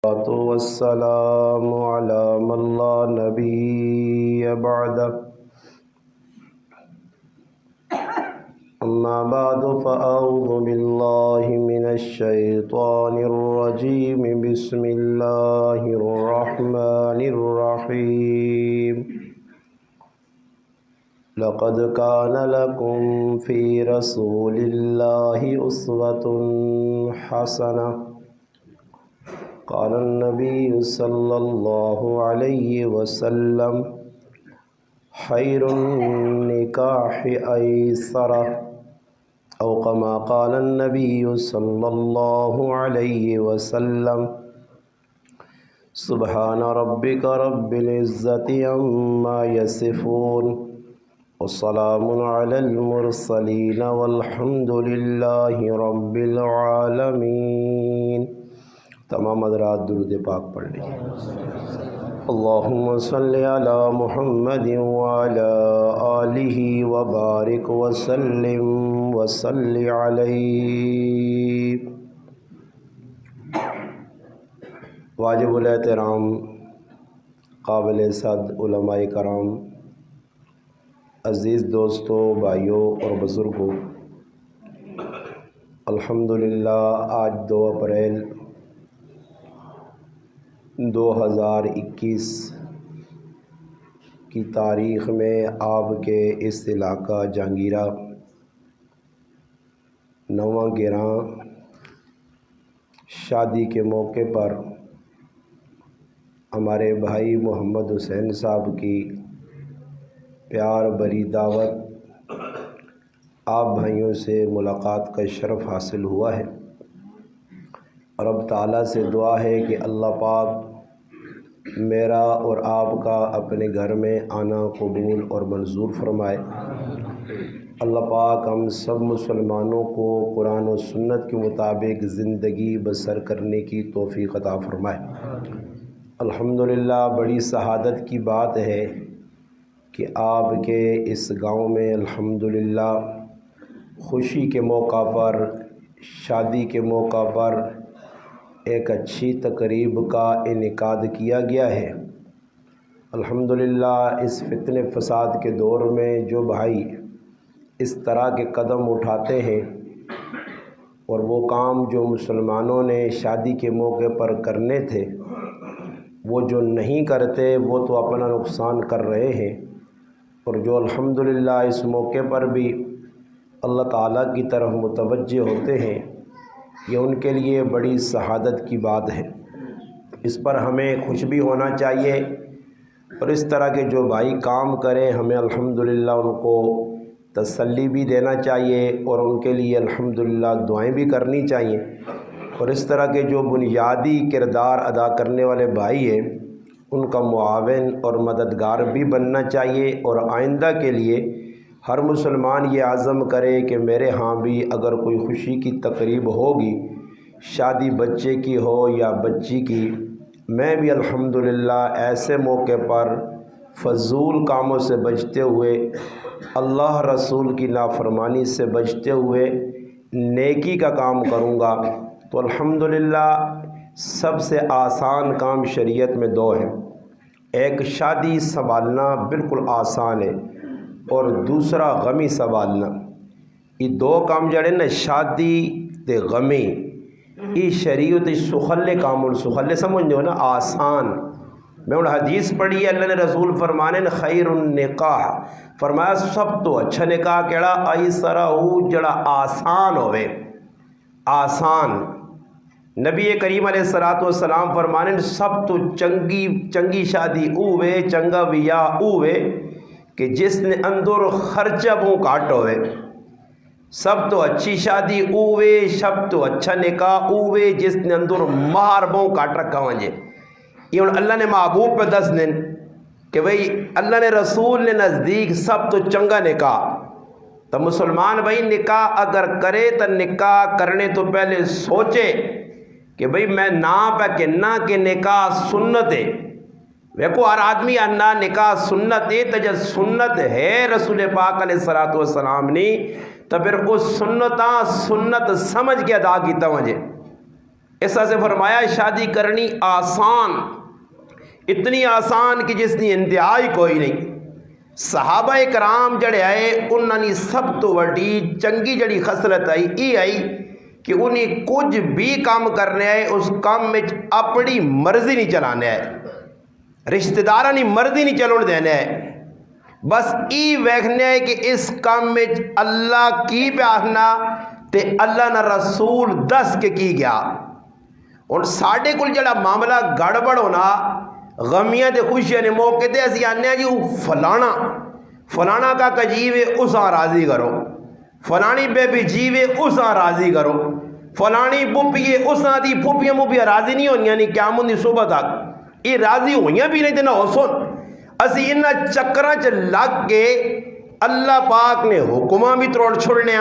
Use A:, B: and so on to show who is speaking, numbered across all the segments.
A: والسلام على من لا نبي بعده أما بعد فأعوذ بالله من الشيطان الرجيم بسم الله الرحمن الرحيم لقد كان لكم في رسول الله أسوة حسنة قال النبي صلى الله عليه وسلم خير النكاح أيسره أو كما قال النبي صلى الله عليه وسلم سبحان ربك رب العزة عما يصفون والسلام على المرسلين والحمد لله رب العالمين۔ تمام حضرات درود پاک پڑھ لیجیے۔ اللہم صلی علی محمد وعلی آلہ وبارک وسلم وصلی علیہ۔ واجب الاحترام قابل صد علماء کرام، عزیز دوستوں، بھائیوں اور بزرگوں، الحمدللہ آج 2 اپریل 2021 کی تاریخ میں آپ کے اس علاقہ جہانگیرہ نواں گراں شادی کے موقع پر ہمارے بھائی محمد حسین صاحب کی پیار بھری دعوت، آپ بھائیوں سے ملاقات کا شرف حاصل ہوا ہے۔ رب تعالیٰ سے دعا ہے کہ اللہ پاک میرا اور آپ کا اپنے گھر میں آنا قبول اور منظور فرمائے۔ اللہ پاک ہم سب مسلمانوں کو قرآن و سنت کے مطابق زندگی بسر کرنے کی توفیق عطا فرمائے۔ الحمدللہ بڑی سعادت کی بات ہے کہ آپ کے اس گاؤں میں الحمدللہ خوشی کے موقع پر، شادی کے موقع پر ایک اچھی تقریب کا انعقاد کیا گیا ہے۔ الحمدللہ اس فتنہ فساد کے دور میں جو بھائی اس طرح کے قدم اٹھاتے ہیں اور وہ کام جو مسلمانوں نے شادی کے موقع پر کرنے تھے وہ جو نہیں کرتے وہ تو اپنا نقصان کر رہے ہیں، اور جو الحمدللہ اس موقع پر بھی اللہ تعالیٰ کی طرف متوجہ ہوتے ہیں، یہ ان کے لیے بڑی سعادت کی بات ہے۔ اس پر ہمیں خوش بھی ہونا چاہیے، اور اس طرح کے جو بھائی کام کریں ہمیں الحمدللہ ان کو تسلی بھی دینا چاہیے اور ان کے لیے الحمدللہ دعائیں بھی کرنی چاہیے، اور اس طرح کے جو بنیادی کردار ادا کرنے والے بھائی ہیں ان کا معاون اور مددگار بھی بننا چاہیے۔ اور آئندہ کے لیے ہر مسلمان یہ عزم کرے کہ میرے ہاں بھی اگر کوئی خوشی کی تقریب ہوگی، شادی بچے کی ہو یا بچی کی، میں بھی الحمدللہ ایسے موقع پر فضول کاموں سے بچتے ہوئے، اللہ رسول کی نافرمانی سے بچتے ہوئے نیکی کا کام کروں گا۔ تو الحمدللہ سب سے آسان کام شریعت میں 2 ہیں۔ ایک شادی سنبھالنا بالکل آسان ہے، اور دوسرا غمی سنبھالنا۔ یہ 2 کام جڑے نا، شادی تے غمی، یہ شریعت سخلے کام، سخلے سمجھو نا آسان۔ میں ان حدیث پڑھی ہے، اللہ نے رسول فرمانے خیر النکاح، فرمایا سب تو اچھا نکاح کیڑا ایسرا ہو، جڑا آسان ہوئے، آسان۔ نبی کریم علیہ السلام فرمانے سب تو چنگی شادی اوے، چنگا ویا اوے کہ جس نے اندر خرچہ بہت کاٹ ہوئے۔ سب تو اچھی شادی اوے، سب تو اچھا نکاح اوے جس نے اندر مہار بہت کاٹ رکھا ونجے۔ یہ اللہ نے محبوب پہ 10 دن کہ بھئی اللہ نے رسول نے نزدیک سب تو چنگا نکاح۔ تو مسلمان بھائی نکاح اگر کرے تو نکاح کرنے تو پہلے سوچے کہ بھئی میں نا پہ کہنا کہ نکاح سنت ہے۔ ویکو ہر آدمی انا نکاح سنت ہے، تو جب سنت ہے رسول پاک علیہ السلام نے تو پھر اس سنت سمجھ کے ادا کیتا وجہ۔ اس سے فرمایا شادی کرنی آسان، اتنی آسان کہ جس کی انتہائی کوئی نہیں۔ صحابہ کرام جڑے آئے انہوں نے سب تو وڈی چنگی جڑی خصلت آئی یہ آئی کہ انہیں کچھ بھی کام کرنے آئے اس کام میں اپنی مرضی نہیں چلانے آئے، رشتہ داراں کی مرضی نہیں چلن دینے آئے، بس ای ویکھنے آئے کہ اس کام میں اللہ کی پیارنا تے اللہ نہ رسول دس کے کی گیا۔ اور ساڑھے کل جڑا معاملہ گڑبڑ ہونا غمیاں تے خوشیاں نے موقع تے اسی آنے جی فلانا کا کجیوے اساں راضی کرو، فلانی بے بی جیوے اساں راضی کرو، فلانی پھپھیے اساں دی پھپھیاں راضی نہیں ہونیاں نہیں قیامت دی صبح تک، یہ راضی ہوئیاں بھی نہیں تے نہ ہو سن۔ اسی انہاں چکراں چ لگ کے اللہ پاک نے حکماں بھی تروڑ چھوڑنے،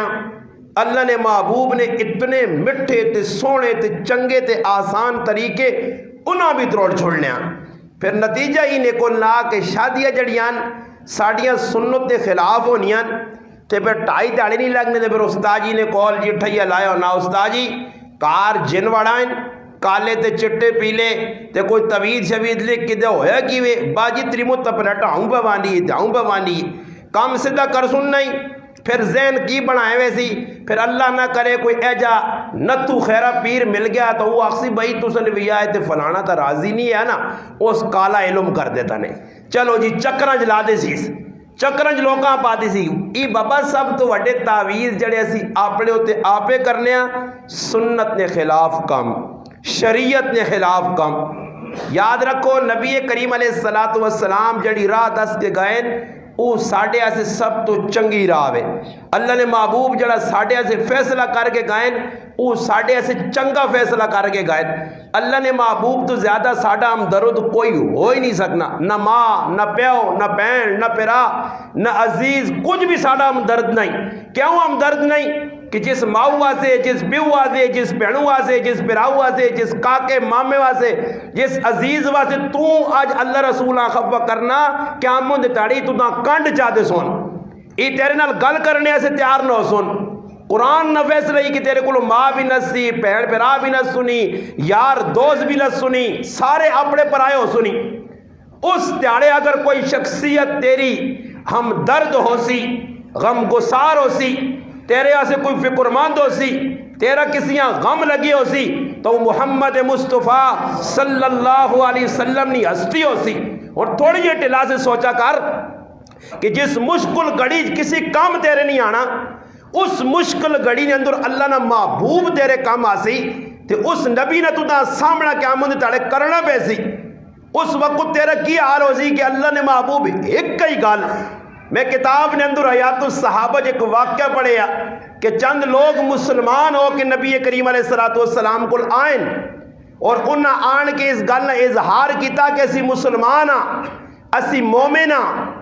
A: اللہ نے محبوب نے اتنے مٹھے تے سونے تے چنگے تے آسان طریقے انہاں بھی تروڑ چھوڑنے۔ پھر نتیجہ ہی نکل نہ کہ شادیاں جڑیاں ساڑیاں سنت کے خلاف ہونیاں تے پھر ٹائی دہاڑی نہیں لگنے تے پھر استاد جی نے کال جی ٹھیا لایا ہونا استاد جی کار جن وڑائیں کالے تے چٹے پیلے تے کوئی توید شوید لکھ کے دے ہویا کیوے باجی تری متپرٹ ہوں بوانی کام سدھا کر سن نہیں، پھر ذہن کی بنائے ویسی، پھر اللہ نہ کرے کوئی ایجا نتو خیرہ پیر مل گیا تو وہ آخسی بھائی تو سن بھی آئے تے فلانا تا راضی نہیں ہے نا، اس کالا علم کر دیتا نے چلو جی چکرانج لا دے سیس چکرانج لوکاں پا دی سی۔ ای بابا سب تو وڈے تعویز جڑے اسی اپنے ہوتے آپے کرنے ہیں، سنت نے خلاف کام، شریعت نے خلاف کام۔ یاد رکھو نبی کریم علیہ السلام جڑی راہ دس کے گئے وہ ساڑھے سے سب تو چنگی راہ ہے، اللہ نے محبوب جڑا ساڑھے سے فیصلہ کر کے گائیں وہ ساڑھے سے چنگا فیصلہ کر کے گائیں۔ اللہ نے محبوب تو زیادہ ساڑھا ہم درد کوئی ہو ہی نہیں سکنا، نہ ماں نہ پیو نہ بہن نہ پیرا نہ عزیز کچھ بھی ساڑھا ہم درد نہیں۔ کیوں ہم درد نہیں کہ جس ماؤ واسے جس بیو واسے جس بہنوں واسے جس پیراؤ واسے جس کاکے مامے واسے جس عزیز واسے تو آج اللہ رسولہ خفہ کرنا قیامت دے تاڑی تو نہ کنڈ چاہتے سن، یہ تیرے نال گل کرنے سے تیار نہ ہو سن۔ قرآن نہ فیصلہ ہی کہ تیرے کو ماں بھی نہ سی بہن پیرا بھی نہ سنی یار دوست بھی نہ سنی سارے اپنے پرائے ہو سنی۔ اس تیارے اگر کوئی شخصیت تیری ہم درد ہو سی غم گسار ہو سی تیرے سے کوئی فکر مند ہو سی تیرا کسی غم لگی ہو سی تو محمد مصطفیٰ صلی اللہ علیہ وسلم نے ہستی ہو سی۔ اور تھوڑی یہ ٹلا سے سوچا کر کہ جس مشکل گھڑی کسی کام تیرے نہیں آنا اس مشکل گھڑی نے اندر اللہ نہ محبوب تیرے کام آسی تے اس نبی نے تُدا سامنا قیامت تاڑے کرنا پیسی، اس وقت تیرا کی حال ہو سی کہ اللہ نے محبوب ایک کئی گال۔ میں کتاب نے اندر حیات الصحابہ ایک واقعہ پڑھیا کہ چند لوگ مسلمان ہو کہ نبی کریم علیہ السلام کو آئیں اور انہاں آن کے اس گل نے اظہار کیتا کہ اسی مسلمان ہاں اسی مومن ہاں۔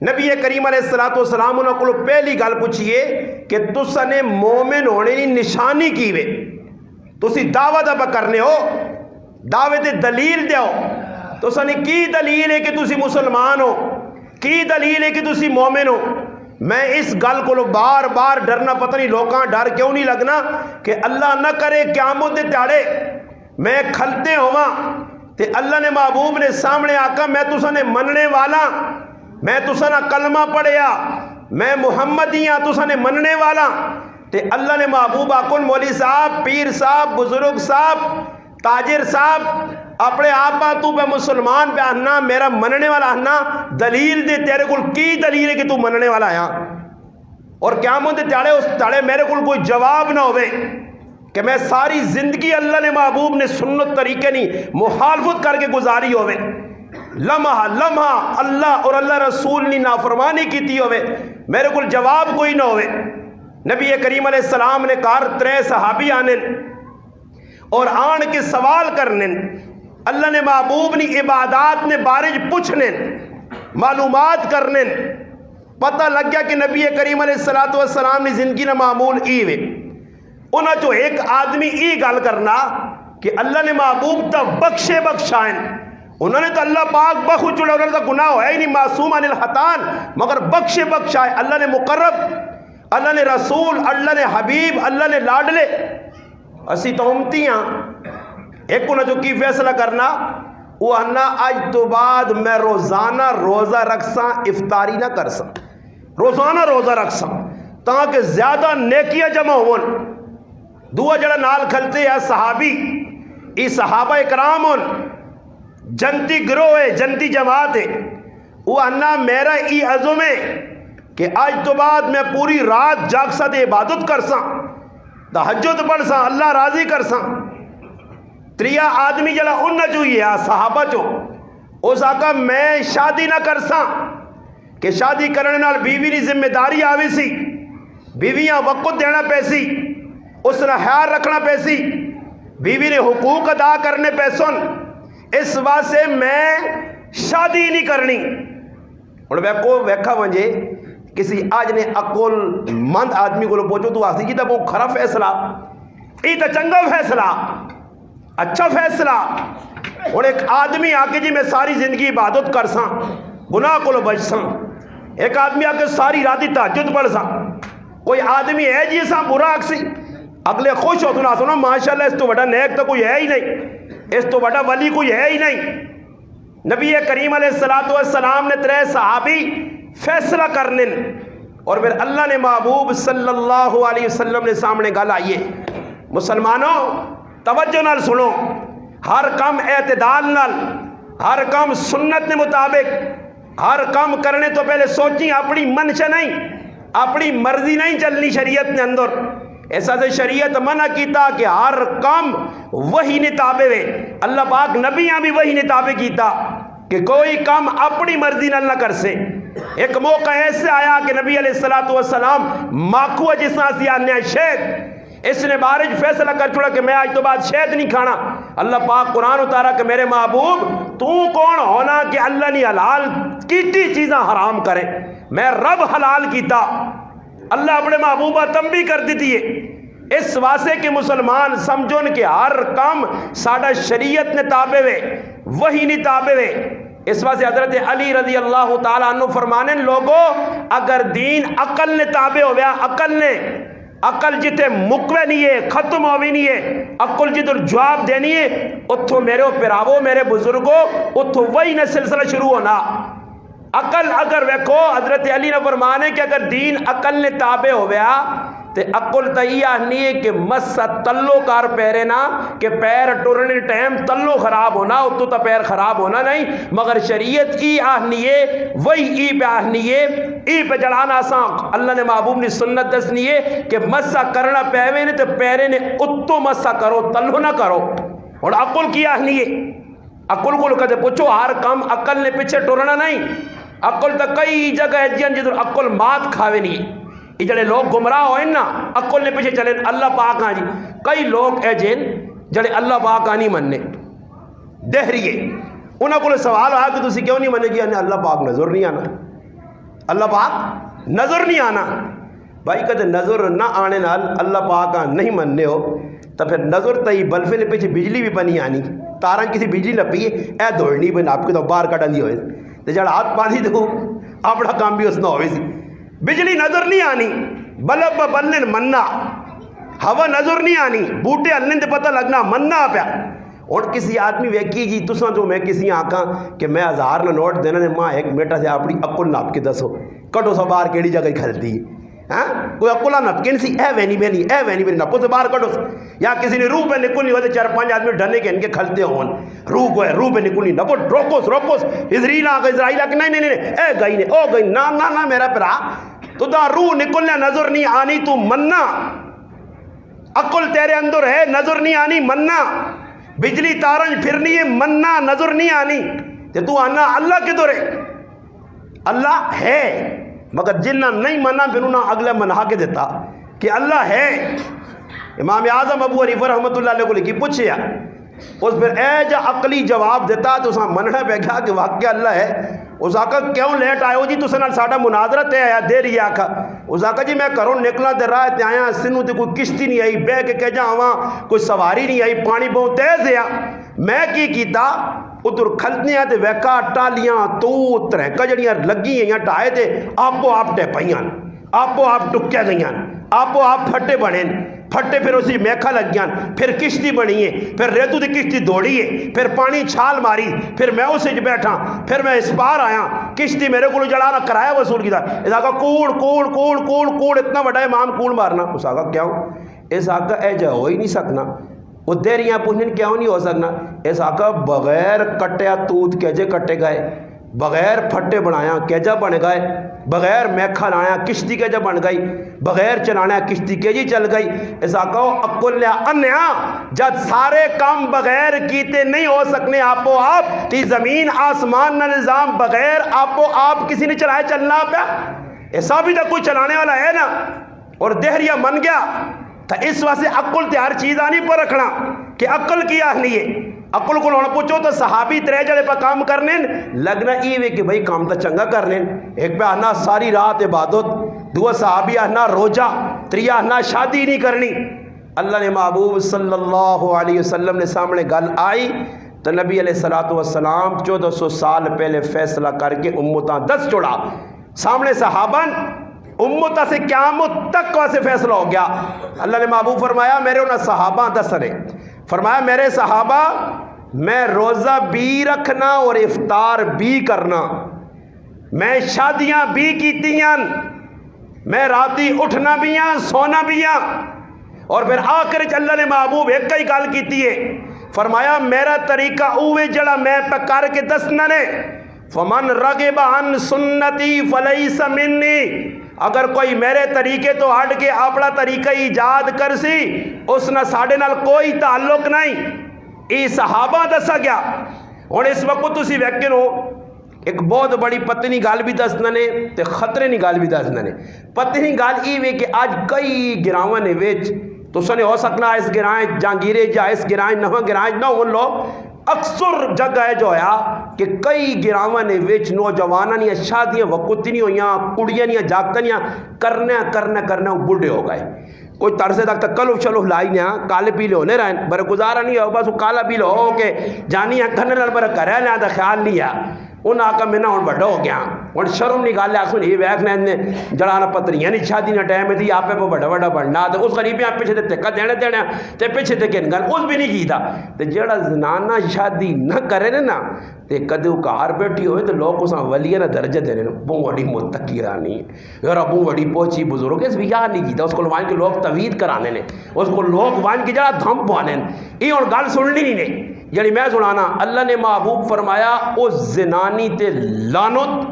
A: نبی کریم علیہ السلام انہاں کو پہلی گل پوچھئے کہ تسا نے مومن ہونے کی نشانی کی وے، تسی دعوت اب کرنے ہو دعوت دلیل دیو، تسا نے کی دلیل ہے کہ تسی مسلمان ہو، کی دلیل ہے کہ تسی مومن ہو۔ میں اس گل کو بار بار ڈرنا پتہ نہیں لوکاں ڈر کیوں نہیں لگنا کہ اللہ نہ کرے قیامت دے تیاڑے میں کھلتے ہوا تے اللہ نے محبوب نے سامنے آقا میں تسا نے مننے والا میں تسا نہ کلمہ پڑھیا میں محمدی ہاں تسا نے مننے والا تے اللہ نے محبوب آکن مولی صاحب پیر صاحب بزرگ صاحب تاجر صاحب اپنے آپا تو پہ مسلمان پہ آنا میرا مننے والا آنا دلیل دے تیرے کل کی دلیل ہے کہ تو مننے والا آیا۔ اور قیامت دے تیارے اس تیارے میرے کل کوئی جواب نہ ہوئے کہ میں ساری زندگی اللہ نے محبوب نے سنت طریقے نہیں مخالفت کر کے گزاری ہوئے، لمحہ لمحہ اللہ اور اللہ رسول نے نافرمانی کی تھی ہوئے میرے کل جواب کوئی نہ ہوئے۔ نبی کریم علیہ السلام نے کار ترے صحابی آنے اور آن کے سوال کرنے، اللہ نے محبوب نے عبادات نے بارج پوچھنے معلومات کرنے، پتہ لگ گیا کہ نبی کریم علیہ السلام نے زندگی نہ معمول ایوے انہاں جو ایک آدمی ای گال کرنا کہ اللہ نے محبوب تا بخشے بخشائیں، انہوں نے تو اللہ پاک بخو چڑھا انہوں نے تو گناہ ہے ہی نہیں معصوم عن الخطان مگر بخشے بخشائے، اللہ نے مقرب اللہ نے رسول اللہ نے حبیب اللہ نے لاڈلے، اسی تو امتی ہاں ایک انہیں جو کی فیصلہ کرنا وہ انا اج تو بعد میں روزانہ روزہ رکھساں افطاری نہ کرساں روزانہ روزہ رکھساں تاکہ زیادہ نیکیاں جمع ہون دعا جڑا نال کھلتے ہیں صحابی ای صحابہ اکرام ہون جنتی گروہ ہے جنتی جماعت ہے وہ انا میرا ای عزم ہے کہ آج تو بعد میں پوری رات جاگ سا دے عبادت کرساں تہجد پڑھ ساں اللہ راضی کرساں تریا آدمی جلا ان نہ چوئی ہے صحابہ چو اس آقا میں شادی نہ کرساں کہ شادی کرنے نال بیوی نی ذمہ داری آوی سی بیویاں وقت دینا پیسی اس نے خیال رکھنا پیسی بیوی نے حقوق ادا کرنے پیسن اس واسطے میں شادی نہیں کرنی اور ویکھا ونجے کسی آج نے عقل مند آدمی کو پوچھو تو آسی جی تا وہ خراب فیصلہ ای تا چنگا فیصلہ اچھا فیصلہ اور ایک آدمی آکے جی میں ساری زندگی عبادت کرساں گناہ کو بچساں ایک آدمی آکے ساری راتی تہجد پڑھساں کوئی آدمی ہے جی ساں برا اکسی اگلے خوش ہو سنا سنا ماشاءاللہ اس تو بڑا نیک تو کوئی ہے ہی نہیں اس تو بڑا ولی کوئی ہے ہی نہیں نبی کریم علیہ السلام نے ترے صحابی فیصلہ کرنے اور پھر اللہ نے محبوب صلی اللہ علیہ وسلم نے سامنے گل آئیے مسلمانوں توجہ نال سنو ہر کام اعتدال نال ہر کام سنت کے مطابق ہر کام کرنے تو پہلے سوچیں اپنی منشا نہیں اپنی مرضی نہیں چلنی شریعت نے اندر ایسا سے شریعت منع کیتا کہ ہر کام وہی نے تابع وے اللہ پاک نبیاں بھی وہی نے تابع کیتا کہ کوئی کام اپنی مرضی نہ کر سے ایک موقع ایسے آیا کہ نبی علیہ السلام ماکھو جسا سی آنے شہد اس نے بارج فیصلہ کر چھوڑا کہ میں آج تو بعد شہد نہیں کھانا اللہ پاک قرآن اتارا کہ میرے محبوب تو کون ہونا کہ اللہ نے حلال کیتی چیزاں حرام کرے میں رب حلال کیتا اللہ اپنے محبوبہ تنبیہ کر دیتی ہے اس واسطے کہ مسلمان سمجھون کہ ہر کام ساڑھا شریعت نے تابع وے وہی نہیں تابع وے اس واسطے حضرت علی رضی اللہ تعالیٰ عنہ فرمانے لوگوں اگر دین عقل نے تابع ہو گیا عقل جتے مکوے نہیں ہے ختم ہوئی نہیں ہے عقل جدر جواب دینی ہے اتھو میرے پراوو میرے بزرگوں اتھو وہی نہ سلسلہ شروع ہونا عقل اگر ویکھو حضرت علی نے فرمانے کہ اگر دین عقل نے تابع ہو گیا تے عقل تیہ نہیں ہے کہ مسا تلو کار پیرے نا کہ پیر ٹورنے ٹائم تلو خراب ہونا اتو تا پیر خراب ہونا نہیں مگر شریعت ای آہنی ہے وہی ای پہ آہنی ہے ای پہ جڑانا آسان اللہ نے محبوب نے سنت دسنی ہے کہ مسا کرنا پیوے نے تے پیرے نے اتو مسا کرو تلو نہ کرو اور عقل کی آہنی ہے عقل کو کہتے پوچھو ہر کام عقل نے پیچھے ٹورنا نہیں عقل تا کئی جگہ ہے جدر عقل مات کھاوے نہیں یہ جڑے لوگ گمراہ ہوئے نا عقل نے پیچھے چلے اللہ پاک آن جی کئی لوگ اے جن جڑے اللہ پاک آنی مننے دہریے انہوں کو سوال آیا کہ تسی کیوں نہیں مننے گیا اللہ پاک نظر نہیں آنا اللہ پاک نظر نہیں آنا بھائی کہتے نظر نہ آنے نال اللہ پاک نہیں مننے ہو تو پھر نظر تئی بلفے نے پیچھے بجلی بھی بنی آنی تاراں کسی بجلی نہ پیے اے دوڑنی بن آپ کے تو باہر کٹا دی ہوئے تو جڑا ہاتھ پانی دو اپنا کام بھی اس نہ ہوئے سی بجلی نظر نہیں آنی بلب بلن مننا ہوا نظر نہیں آنی بوٹے ہلنے تے پتہ لگنا مننا پیا اور کسی آدمی ویکی جی تساں جو میں کسی آکاں کہ میں 1000 نہ نوٹ دینا نے ماں ایک میٹا سے اپنی عقل ناپ کے دسو کٹو سا باہر کیڑی جگہ کھلتی ہاں کوئی عقل نپ کے سی اے وینی وینی نپو سے باہر کٹو یا کسی نے روح پہ نکلنی ہوتے 4-5 آدمی ڈھنے کے ان کے کھلتے ہون روح پہ نکلنی نپو روکوس اسرائیل کہ نہیں اے گئی نے او گئی نہ میرا پرا تو دا روح نکلنے نظر نہیں آنی تو مننا عقل تیرے اندر ہے نظر نہیں آنی مننا بجلی تارنج پھرنی ہے مننا نظر نہیں آنی تو آنا اللہ کے دور ہے اللہ ہے مگر جنہ نہیں مننا پھر انہاں اگلے منہا کے دیتا کہ اللہ ہے امام اعظم ابو حنیفہ رحمۃ اللہ علیہ کو لکھی پوچھیا اس پھر اے جا عقلی جواب دیتا تو اساں مننا پہ گیا کہ واقعہ اللہ ہے اس آقا کیوں لیٹ آئے ہو جی تو سنال ساڑھا مناظرہ تے آیا دے رہی آقا اس آقا جی میں کروں نکلا دے رہا تے آیا سنو تے کوئی کشتی نہیں آئی بے کے جا ہوا کوئی سواری نہیں آئی پانی بہت تیز ہے میں کی کیتا ادھر کھلتنی آتے ویکا ٹالیاں تو ترہکا جڑیاں لگی ہیں ٹائے تے آپ ٹے پائیاں آپ ٹکیا گئیاں آپ پھٹے بڑھیں پھٹے پھر اسی میکھا لگ گیا، پھر کشتی بنی ہے، پھر ریتو دی کشتی دوڑی ہے، پھر پانی چھال ماری، پھر میں اسے بیٹھا، پھر میں اس پار آیا، کشتی میرے کو جڑانا کرایہ وصول کیتا۔ اس آقا کوڑ کوڑ کوڑ کوڑ کوڑ، اتنا بڑا امام کوڑ مارنا۔ اس آقا کیا ہو؟ اس آقا اے جا ہو ہی نہیں سکنا۔ وہ دیریاں پوچھنے کیا ہو نہیں ہو سکنا؟ اس آقا بغیر کٹیا توت کیجے کٹے گئے، بغیر پھٹے بنایا کیجا بن گئے، بغیر میکھا لایا کشتی کیجا بن گئی، بغیر چلانا کشتی کیجی چل گئی۔ اس آقا اکل انیا، جب سارے کام بغیر کیتے نہیں ہو سکنے آپ و آپ، تی زمین آسمان نہ نظام بغیر آپ و آپ کسی نے چلائے چلنا پیا؟ ایسا بھی تو کوئی چلانے والا ہے نا، اور دہریا من گیا تو اس واسطے عقل تے ہر چیز آنی پر رکھنا کہ عقل کیا ہے۔ عقل کو ہونا پوچھو تو صحابی ترے جڑے پہ کام کرنے لگنا ایوے کہ بھئی کام تو چنگا کرنے، ایک پہ آنا ساری رات عبادت، دو صحابی آنا روجہ، تریا آنا شادی نہیں کرنی۔ اللہ نے محبوب صلی اللہ علیہ وسلم نے سامنے گل آئی تو نبی علیہ السلام 1400 سال پہلے فیصلہ کر کے امتاں 10 چڑھا سامنے صحابہ، امتہ سے قیامت تک واسے فیصلہ ہو گیا۔ اللہ نے محبوب فرمایا میرے انہاں صحابہ 10 نے فرمایا میرے صحابہ میں روزہ بھی رکھنا اور افطار بھی کرنا، میں شادیاں بھی کیتیاں، میں راتی اٹھنا بھی ہاں سونا بھی ہاں۔ اور پھر آخر اللہ نے محبوب ایک ہی گل کیتی ہے، فرمایا میرا طریقہ اوے جڑا میں پہ کر کے دسنا نے، فمن رغب عن سنتی فلیس منی، اگر کوئی میرے طریقے تو ہٹ کے اپنا طریقہ ایجاد کر سی اس نہ ساڑھے نال کوئی تعلق نہیں۔ ای صحابہ دسا گیا۔ اور اس وقت تسی ویکن ہو ایک بہت بڑی پتنی گال بھی دسنا نے تے خطرے نہیں گال بھی دسنا نے۔ پتنی گال ای وے کہ آج کئی گراواں نے وچ تو سنے ہو سکنا اس گرائیں جانگیرے جا اس گرائیں نہ گرائیں نہ ہون لو، اکثر جگہ ہے جو ہے کہ کئی گراواں نے وچ نوجواناں نے شادیاں وقت نہیں ہویاں، کڑیاں نہیں جاگتاں نہیں کرنا وہ بوڑھے ہو گئے۔ کوئی طرز تک کلو چلو لائی نیا کالے پیلے ہونے رہن برے گزارا نہیں ہو، بس وہ کالا پیلے ہو کہ جانی کھنے نال برے کرے لیا دا خیال نہیں ہے۔ انہاں آقا میں نہ ہون بڑا ہو گیا، ہون شرم نہیں گالے آسون یہ ویکھنے نے جڑانا پتریاں نہیں شادی نہ ٹائم تھی آپ پہ بڑا بڑا بڑھنا تے اس غریبیاں پیچھے تے تکا دینے تے پیچھے تے کہن گل اس بھی نہیں کیتا۔ تے جڑا زنانہ شادی نہ کرے نا تے کدو کار بیٹھی ہوئے تو لوگ اساں ولیہ نہ درجہ دینے بوں بڑی متقی رانی یار ابو بڑی پوچھی بزرگ اس بھی یاد نہیں کیتا، اس کو وان کے لوگ توید کرانے نے، اس کو لوگ وان کے جڑا دھم پوانے یہ اور گل سننی نہیں نے یعنی میں سنانا۔ اللہ نے محبوب فرمایا اس زنانی تے لانت،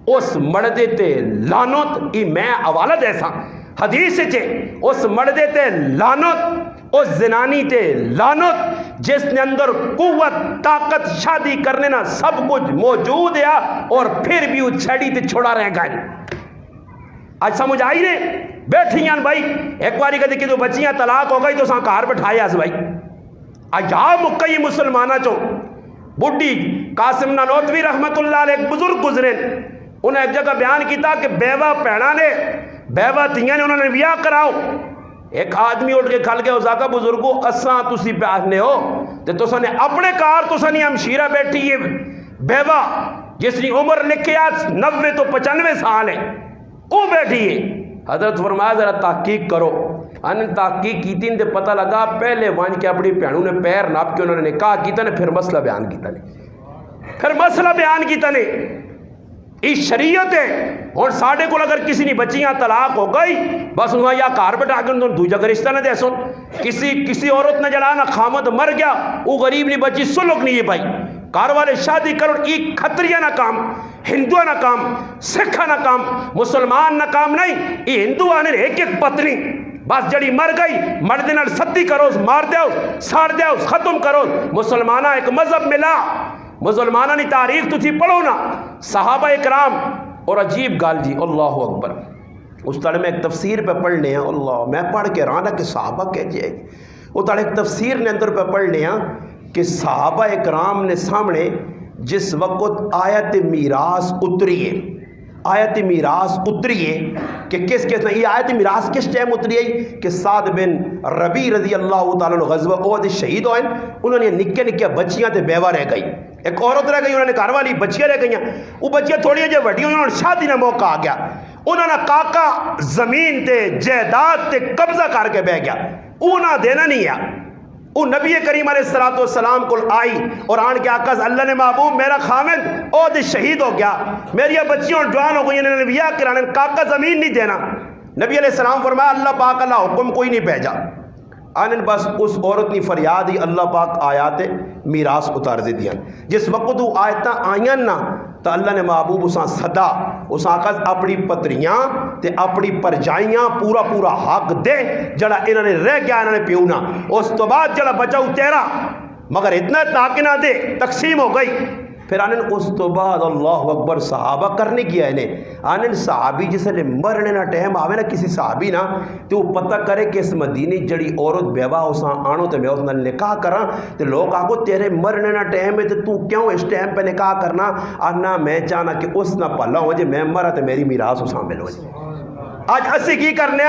A: اس مردے تے لانت، ای میں حوالہ دیسا حدیث چے، اس مردے تے لانت، اس زنانی تے لانت جس نے اندر قوت طاقت شادی کرنے نا سب کچھ موجود ہے اور پھر بھی وہ چھڑی تے چھوڑا رہ گئے۔ آج سمجھ آئی نے بیٹھیاں بھائی ایک باری کہتے کہ تو بچیاں طلاق ہو گئی تو ساں کار بٹھائے اس بھائی عجاب مکئی مسلمانہ چو بڈی قاسم نانوتوی رحمت اللہ علیہ ایک بزرگ گزرے، انہیں ایک جگہ بیان کیتا کہ بیوہ پیڑا نے بیوہ تیاں نے انہوں نے بیاہ کراؤ۔ ایک آدمی اٹھ کے کھل گیا اس آقا بزرگو اساں تسی پیاسنے ہو تے تساں نے اپنے کار تساں نے ہمشیرہ بیٹھی ہے بیوہ جس نے عمر لکھے 90 تو 95 سال ہے وہ بیٹھی ہے۔ حضرت فرمایا ذرا تحقیق کرو، ان تحقیق کی تین دے پتہ لگا پہلے وان کے اپنی پہنوں نے پیر ناپ کے انہوں نے نکاح کیتا نے پھر مسئلہ بیان کیتا نے، پھر مسئلہ بیان کیتا نے۔ اس شریعت ہے اور ساڑھے کو اگر کسی نے بچیاں طلاق ہو گئی بس انہوں یا کار بٹھا کے انہوں دو جگہ رشتہ نہ دے سن، کسی عورت نہ جڑانا خامد مر گیا وہ غریب نہیں بچی سلوک نہیں ہے بھائی کار والے شادی کرو، ایک کھتریہ نہ کام، ہندو نہ کام، سکھا نہ کام، مسلمان نہ کام نہیں، یہ ہندو آنے ایک ایک پتنی بس جڑی مر گئی مرد نال ستی کرو مار دیو ساڑ دیو ختم کرو۔ مسلمانہ ایک مذہب ملا، مسلمانہ نے تاریخ تو تھی پڑھو نا صحابہ اکرام۔ اور عجیب گال جی اللہ اکبر اس طرح میں ایک تفسیر پہ پڑھنے ہیں، اللہ میں پڑھ کے رانا کہ صحابہ کہہ جائے وہ طرح ایک تفسیر نے اندر پہ پڑھنے ہیں کہ صحابہ اکرام نے سامنے جس وقت آیت میراث اتری ہے، آیت میراث اتری ہے کہ کس یہ آیت میراث کس ٹائم اتری ہے کہ سعد بن ربیع رضی اللہ تعالیٰ عنہ غزوہ احد شہید ہوئے، انہوں نے نکے نکے بچیاں تے بیوہ رہ گئی، ایک عورت رہ گئی انہوں نے گھر والی بچیاں رہ گئیں، وہ بچیاں تھوڑی جی وڈی انہوں نے شادی نہ موقع آ گیا، انہوں نے کاکا زمین تے جائیداد تے قبضہ کر کے بہ گیا، انہاں دینا نہیں ہے۔ وہ نبی کریم علیہ السلام کو آئی اور آن کے آقا اللہ نے محبوب میرا خامد او دے شہید ہو گیا، میری بچیوں جوان ہو گئی، انہوں نے بیاہ کرانے، کاکا زمین نہیں دینا۔ نبی علیہ السلام فرمایا اللہ پاک اللہ حکم کوئی نہیں بھیجا۔ آنن بس اس عورت نے فریاد ہی اللہ پاک آیات میراث اتار دے دیا۔ جس وقت وہ آیتاں آئیں نا تو اللہ نے محبوب اساں صدا اس آقاز اپنی پتریاں تے اپنی پرجائیاں پورا پورا حق دے جڑا انہوں نے رہ گیا انہوں نے پیونا، اس تو بعد جڑا بچاؤ تیرا، مگر اتنا تاکہ نہ دے تقسیم ہو گئی۔ پھر آنن اس تو بعد اللہ اکبر صحابہ کرنے کیا انہیں، آنن صحابی جسے لے مرنے نہ ٹہم آوے نا کسی صحابی نا تو وہ پتہ کرے کہ اس مدینی جڑی عورت بیوہ اساں آنو تے میں اس نے نکاح کراں تے لوگ آگو تیرے مرنے نہ ٹہم ہے تو کیوں اس ٹہم پہ نکاح کرنا؟ آنا میں چاہنا کہ اس نہ پالا ہو جے میں مرا تے میری میراث اساں مل ہو جائے۔ آج اسی کی کرنے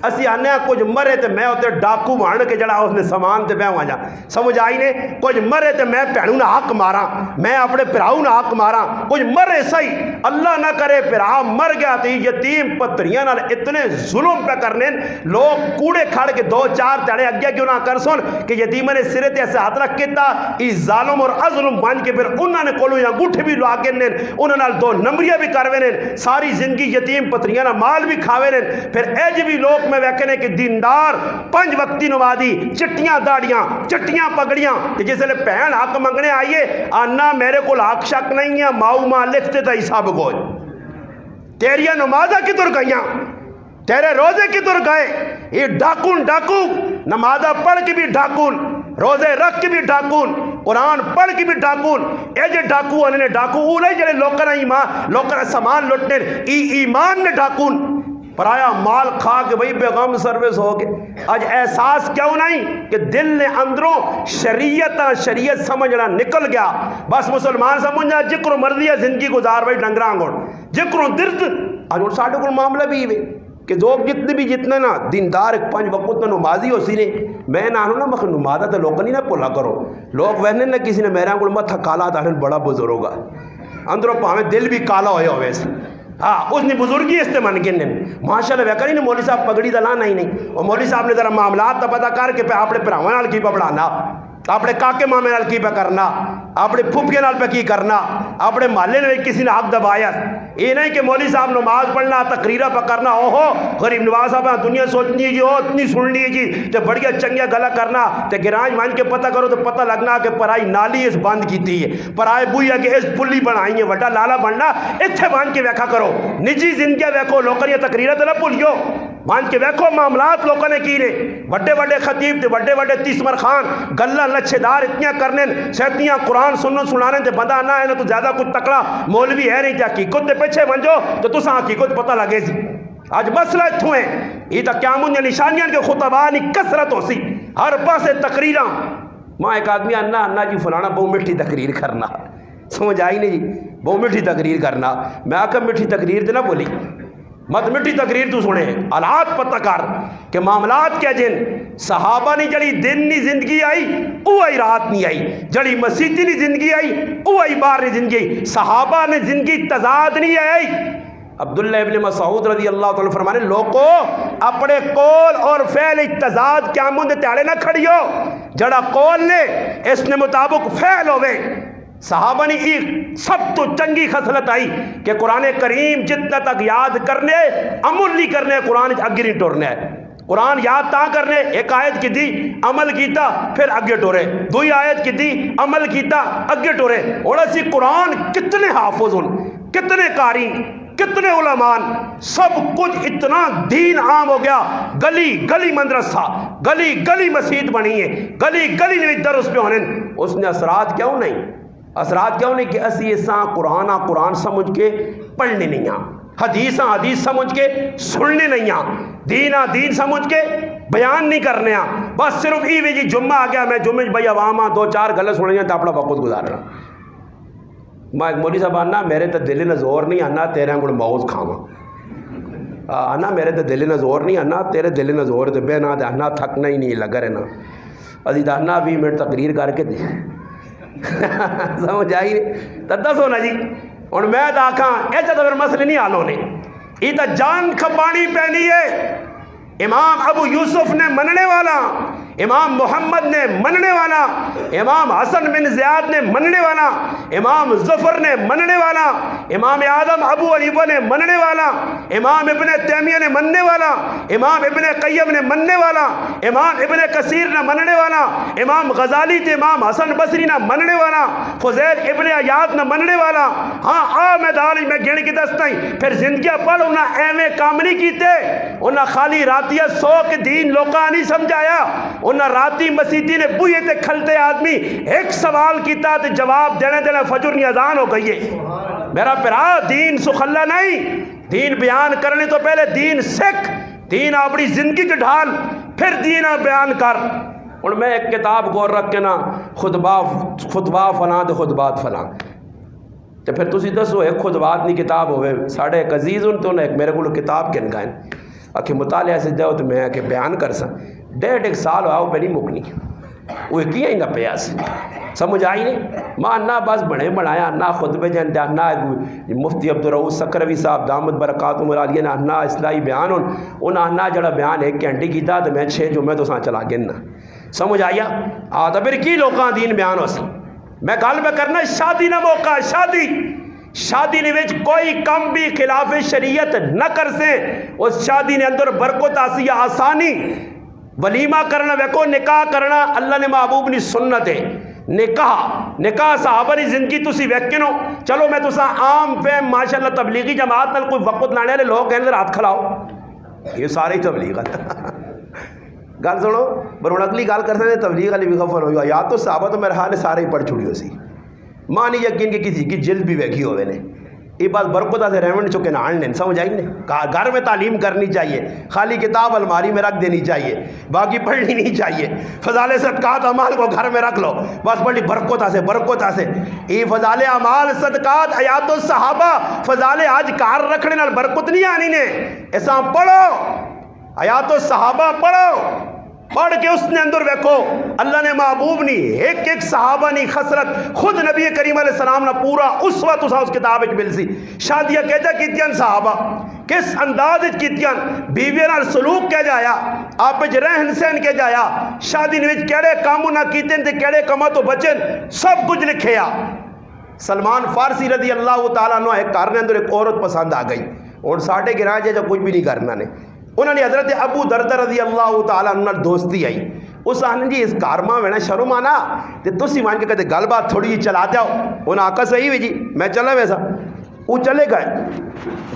A: اسی آنے کچھ مرے تے میں ہوتے ڈاکو وان کے جڑا اس نے سامان تے بہ وہاں جا، سمجھ آئی نے؟ کچھ مرے تے میں پہنوں نہ حق مارا، میں اپنے پراؤں نہ حق مارا، کچھ مرے صحیح اللہ نہ کرے پرا مر گیا تھی یتیم پتریاں نال اتنے ظلم پہ کرنے لوگ کوڑے کھڑ کے دو چار تڑے اگیا کیوں نہ کر سن کہ یتیمہ نے سرے تے ایسے ہاتھ رکھ کے تا ای ظالم اور اظلم بن کے پھر انہوں نے کولو یا گوٹھ بھی لوا کے نین انہوں نے دو نمبریاں بھی کروے نین ساری زندگی یتیم پتریاں نہ مال بھی کھاوے نین۔ پھر ایج بھی لوگ میں ویکھنے کہ دیندار 5 وقتی نمازی چٹیاں داڑیاں چٹیاں پگڑیاں کہ جس لئے پہن حق منگنے آئیے آنا میرے کو حق شک نہیں ہے ماؤ ماں لکھتے تھا حساب گوئے تیریاں نمازہ کی تر گئیاں تیرے روزے کی تر گئے یہ ڈاکون ڈاکو نمازہ پڑھ کے بھی ڈاکون روزے رکھ کے بھی ڈاکون قرآن پڑھ کے بھی ڈاکون اے جے ڈاکو انہیں ڈاکو اولے جلے لوکرہ ایمان لوکرہ سامان لٹنے ایمان نے ڈاکون پرایا مال کھا کے وہی بیغم سروس ہو گئے۔ آج احساس کیوں نہیں کہ دل نے اندروں شریعت سمجھنا نکل گیا، بس مسلمان سمجھنا جکر مرضی ہے زندگی گزار بھائی ڈنگران گوڑ جکر درد آج ان ساڑھے کو معاملہ بھی ہوئے کہ لوگ جتنے بھی جتنے نا دیندار 5 وقت نہ نمازی ہو سی نے میں نہ آنوں نا مخ نمازہ تو لوگ نہیں نہ پولا کرو لوگ وہنے نہ کسی نے میرا انگل مت کالا تھا بڑا بزرگ ہوگا اندروں پاہمیں دل بھی کالا ہویا ہوئے سے ہاں اس نے بزرگی اس نے من گن ماشاءاللہ ویکھا نہیں مولوی صاحب پگڑی دا لانا ہی نہیں اور مولوی صاحب نے ذرا معاملات تا پتہ کر کے پہ اپنے پراواں نال کی پہ پڑھانا اپنے کاکے مامے نال کی پہ کرنا اپنے پھپھے نال پہ کی کرنا اپنے محلے نے کسی نے حق دبایا یہ نہیں کہ مولوی صاحب نماز پڑھنا تقریرہ پہ کرنا اوہو غریب نواز صاحب دنیا سوچنی جی ہو اتنی سننی جی تے بڑھیا چنگیا گلا کرنا تے گرانج مان کے پتہ کرو تو پتہ لگنا کہ پرائی نالی اس بند کیتی ہے پرائے بوئی ہے کہ اس پلی بنائی ہے وڈا لالا بننا اتھے مان کے ویکھا کرو نجی زندگی ویکھو لوکر یہ تقریرہ تے نہ بھولیو مان کے ویکھو معاملات لوگوں نے کی رہے وڈے وڈے خطیب تے وڈے وڈے تیسمر خان گلہ لچھے دار اتنیاں کرنے سیتیاں قرآن سنن سنانے تے بندہ نہ ہے نہ تو زیادہ کچھ تکڑا مولوی ہے نہیں تے حقیقت تے پیچھے منجو تو تساں حقیقت پتہ لگے سی آج مسئلہ اتھوں ہے یہ تا قیامون یا نشانیاں کے خطبانی کثرت ہو سی ہر پاسے تقریراں ماں ایک آدمی انا جی فلانا بہو مٹھی تقریر کرنا سمجھ آئی نہیں جی بہو مٹھی تقریر کرنا میں آکا مٹھی تقریر تے نہ بولی مت مٹھی تقریر تو سنے حالات پتہ کر کہ معاملات کیا جن صحابہ نے جڑی دن نی زندگی آئی او آئی رات نہیں آئی جڑی مسیحی نی زندگی آئی او آئی بار نی زندگی آئی صحابہ نے زندگی تضاد نہیں آئی عبداللہ ابن مسعود رضی اللہ تعالیٰ فرمانے لوگوں اپنے قول اور فعل تضاد قیامت دے تیارے نہ کھڑیو جڑا قول نے اس نے مطابق فعل ہوئے صحابہ نے ایک سب تو چنگی خصلت آئی کہ قرآن کریم جتنا تک یاد کرنے عمل نہیں کرنے قرآن اگے نہیں ٹورنے قرآن یاد تا کرنے ایک آیت کی دی عمل کیتا پھر اگے ٹورے دوئی آیت کی دی عمل کیتا اگے ٹورے اور اسی قرآن کتنے حافظ ہن کتنے قاری کتنے علماء سب کچھ اتنا دین عام ہو گیا گلی گلی مدرسہ گلی گلی مسجد بنی ہے گلی گلی نے درس پہ ہونے اس نے اثرات کیوں نہیں اثرات کیوں نہیں کہ اسی ایسا قرآن سمجھ کے پڑھنے نہیں ہاں حدیث سمجھ کے سننے نہیں ہاں دین سمجھ کے بیان نہیں کرنے ہاں بس صرف ای وی جی جمعہ آ گیا میں جمعہ بھائی عوام ہاں 2-4 گلے سننے ہیں تو اپنا وقت گزارنا میں ایک مولوی صاحب آنا میرے تو دل نہ زور نہیں آنا تیرے انگل موز کھاواں آنا میرے تو دل نہ زور نہیں آنا تیرے دل نہ زور دے بے نہ دے آنا تھکنا ہی نہیں لگا رہنا ازی دانا 20 منٹ تقریر کر کے دے سمجھ آئی نہیں تو دسو نا جی اور میں تو آکھاں ایسا تو پھر مسئلے نہیں حال ہونے یہ تو جان کھپانی پینی ہے. امام ابو یوسف نے مننے والا، امام محمد نے مننے والا، امام حسن بن زیاد نے مننے والا، امام ظفر نے مننے والا، امام اعظم ابو حنیفہ نے مننے والا، امام ابن تیمیہ نے مننے والا، امام ابن قیم نے مننے والا، امام ابن کثیر نے مننے والا، امام غزالی تے امام حسن بصری نے مننے والا، فضیل ابن عیاض نے مننے والا. ہاں آ میدان میں گن کے دستا ہی پھر زندگیاں پڑھ انہیں ایویں کام نہیں کیتے. انہیں خالی راتیہ سو کے دین لوکاں نہیں سمجھایا. انہیں راتی مسیدی نے بوئے تے کھلتے آدمی ایک سوال کیتا تے جواب دینے دینے فجر نی اذان ہو گئی ہے. میرا پیرا دین سخلا نہیں، دین بیان کرنے تو پہلے دین سکھ، دین اپنی زندگی چ ڈھال پھر دین بیان کر. اور میں ایک کتاب گور رکھ کے نا خطبہ فلاں تے خطبات فلاں تے پھر تسی دسو ایک خطبات نہیں کتاب ہوئے ساڑھے ایک عزیز ان تو ایک میرے کو کتاب کن گائیں کہ مطالعہ سے جاؤ تو میں کہ بیان کر سا 1.5 سال ہوا وہ پہ نہیں مکنی وہ کیا ہی نہ پیاس سمجھ آئی نہیں. ماں نہ بس بڑے بنایا نہ خطبے جانتے نہ مفتی عبدالرؤوف سکروی صاحب دامت برکاتہم العالیہ نے نہ اصلاحی بیان انہاں نہ جڑا بیان 1 گھنٹے کیتا تو میں 6 جمعے تو ساں چلا گن نہ سمجھ آیا. تو پھر کی لوکاں دین بیان ہو سی. میں گل میں کرنا شادی نہ موقع شادی نے وچ کوئی کم بھی خلاف شریعت نہ کر سے. اس شادی نے اندر برکت آسی آسانی. ولیمہ کرنا ویکو نکاح کرنا اللہ نے محبوب نی سنت ہے. نکاح صحابہ نے زندگی تسی ویکھنو. چلو میں تسا عام پہ ماشاءاللہ تبلیغی جماعت نال کوئی وقت لانے والے لوگ کہنے ہاتھ کھلاؤ یہ سارے تبلیغ گل سنو پر ہوں اگلی گل کر سکتے تبلیغ والی بھی خبر ہوئی یا تو صحابہ تو میرے حال نے سارے ہی پڑھ چھوڑی ہو سی. ماں نہیں یقین کہ کسی کی جلد بھی ویکھی ہوئے نے یہ بات برکتہ سے رہن چکے نہ لیں سمجھ آئی نہیں. گھر میں تعلیم کرنی چاہیے، خالی کتاب الماری میں رکھ دینی چاہیے، باقی پڑھنی نہیں چاہیے. فضال صدقات اعمال کو گھر میں رکھ لو بس بڑی برکتہ سے یہ فضال اعمال صدقات حیات الصحابہ فضال آج کار رکھنے نال برکت نہیں آنی نے. ایسا پڑھو حیات الصحابہ پڑھ کے اس نے اندر ویکھو اللہ نے محبوب نہیں ایک صحابہ نہیں خسرت خود نبی کریم علیہ السلام نے پورا اسوہ تسا اس کتاب وچ مل سی. شادیاں کہجا کیتیاں صحابہ کس انداز وچ کیتیاں، بیویاں نال سلوک کہہ جایا، آپ وچ رہن سہن کہہ جایا، شادی وچ کیڑے کام نہ کیتے تے کیڑے کاماں تو بچن سب کچھ لکھیا. سلمان فارسی رضی اللہ تعالیٰ عنہ ایک کار نے اندر ایک عورت پسند آ گئی اور ساڈے گراں جو کچھ بھی نہیں کرنا نے. انہوں نے حضرت ابو دردہ رضی اللہ تعالیٰ عنہ دوستی آئی. اس آنے جی اس کارماں میں شرم آنا تے تسی مان کے کہتے گل بات تھوڑی جی چلا جاؤ. انہوں آقا صحیح ہوئی جی میں چلا ویسا وہ چلے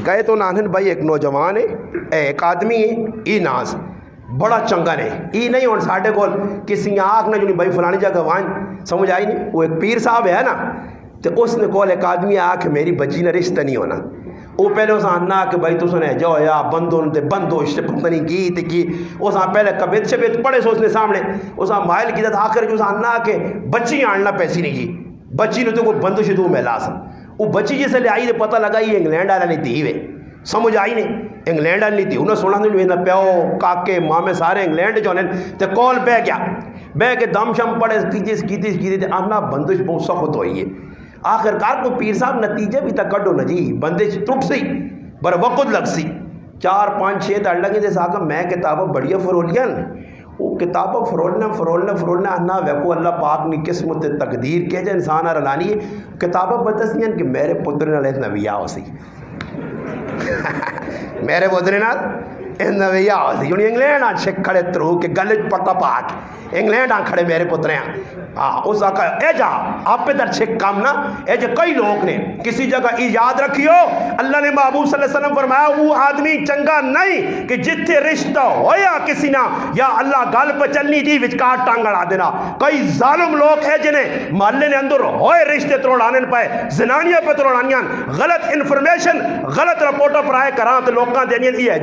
A: گئے تو نانن بھائی ایک نوجوان ہے ایک آدمی ہے ای ناز بڑا چنگا نے ای نہیں ہوں ساڈے کول کسی آنکھ نے جو بھائی فلانی جگہ وائن سمجھ آئی نہیں. وہ ایک پیر صاحب ہے نا تو اس نے کول ایک آدمی آنکھ میری بچی نے رشتہ نہیں ہونا. وہ پہلے اس آنا کہ بھائی تُس نے جو یا بندوں تے بندوش تے پتہ نہیں کی اس پہلے کبیت شبیت پڑھے سو اس نے سامنے اس مائل کی تھا آخر جو اس آنا کہ بچی آننا پیسی نہیں کی بچی نے تو کوئی بندوش تو میں لاسا وہ بچی جسے لے آئی تو پتہ لگا یہ انگلینڈ والا نہیں تھی وے سمجھ آئی نہیں انگلینڈ والی نہیں تھی. انہیں سونا نہیں پیو کاکے مامے سارے انگلینڈ جو تے کول بہ گیا بہ کے دم شم پڑے کی آنا بندوش بہت سخت ہوئی ہے. آخر کار کو پیر صاحب نتیجے بھی تک کڈو نا جی بندے ٹوٹ سی بر وقت لگ سی 4 5 6 تڑ لگے جیسا کہ میں کتابیں بڑھیا فرولیاں وہ کتابیں فرولنا نہ ویکو اللہ پاک نے قسمت تقدیر کے جو انسان رلانی ہے کتابیں بتسیاں کہ میرے پتر نال اتنا ویا ہو سی میرے پتر نال اتنا ویا ہو سی ہوں انگلینڈ آ چھک کھڑے ترو کہ گل پٹا پاک انگلینڈ آ کھڑے میرے پتر ہیں اس آقا اے جا آپ پہ در چھک کام نا اے جا کئی لوگ نے کسی جگہ یاد رکھیو اللہ نے محبوب صلی اللہ علیہ وسلم فرمایا وہ آدمی چنگا نہیں کہ جتھے رشتہ ہویا کسی نا یا اللہ گل پہ چلنی تھی وچکار ٹانگڑا دینا. کئی ظالم لوگ ہے جنہیں محلے نے اندر ہوئے رشتے تروڑانے پہ زنانیاں پہ تروڑانیاں غلط انفارمیشن غلط رپورٹوں پر آئے کران تو لوگاں دینیاں یہ ہے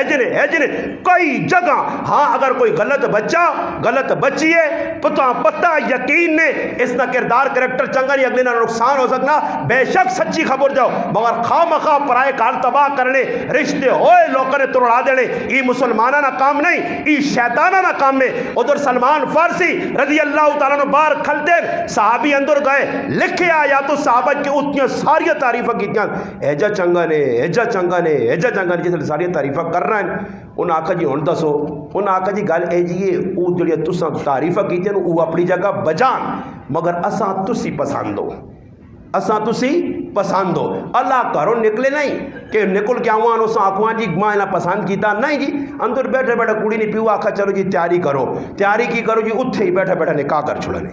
A: جنہیں ہجنے کئی جگہ ہاں اگر کوئی غلط بچہ غلط بچی ہے پتہ یقین نے اس کا کردار کریکٹر چنگا نہیں اگلے نہ نقصان ہو سکنا بے شک سچی خبر جاؤ مگر خواہ مخواہ پرائے کار تباہ کرنے رشتے ہوئے لوگوں نے توڑا دینے یہ مسلمانہ کام نہیں یہ شیطانہ کام میں ادھر سلمان فارسی رضی اللہ تعالیٰ نے باہر کھلتے صحابی اندر گئے لکھے آیا تو صحابہ کی اتنی ساری تعریفہ کی ایجا چنگا نے ایجا چنگا نے ایجا چنگا نے جس ساری تعریفہ کر رہے ہیں انہاں آکھا جی ہون دسو انہاں آکھا جی گل اے جی او جڑی تساں تعریفہ کیتی ہیں او اپنی جگہ بجان مگر اساں تسی پسند ہو اساں تسی پسند ہو اللہ کرو نکلے نہیں کہ نکل کے آوان اساں آکھوان جی میں نہ پسند کیتا نہیں جی اندر بیٹھے بیٹھے کڑی نہیں پیو آکھا چلو جی تیاری کرو تیاری کی کرو جی اتھے ہی بیٹھے بیٹھے نکاح کر چھڑنے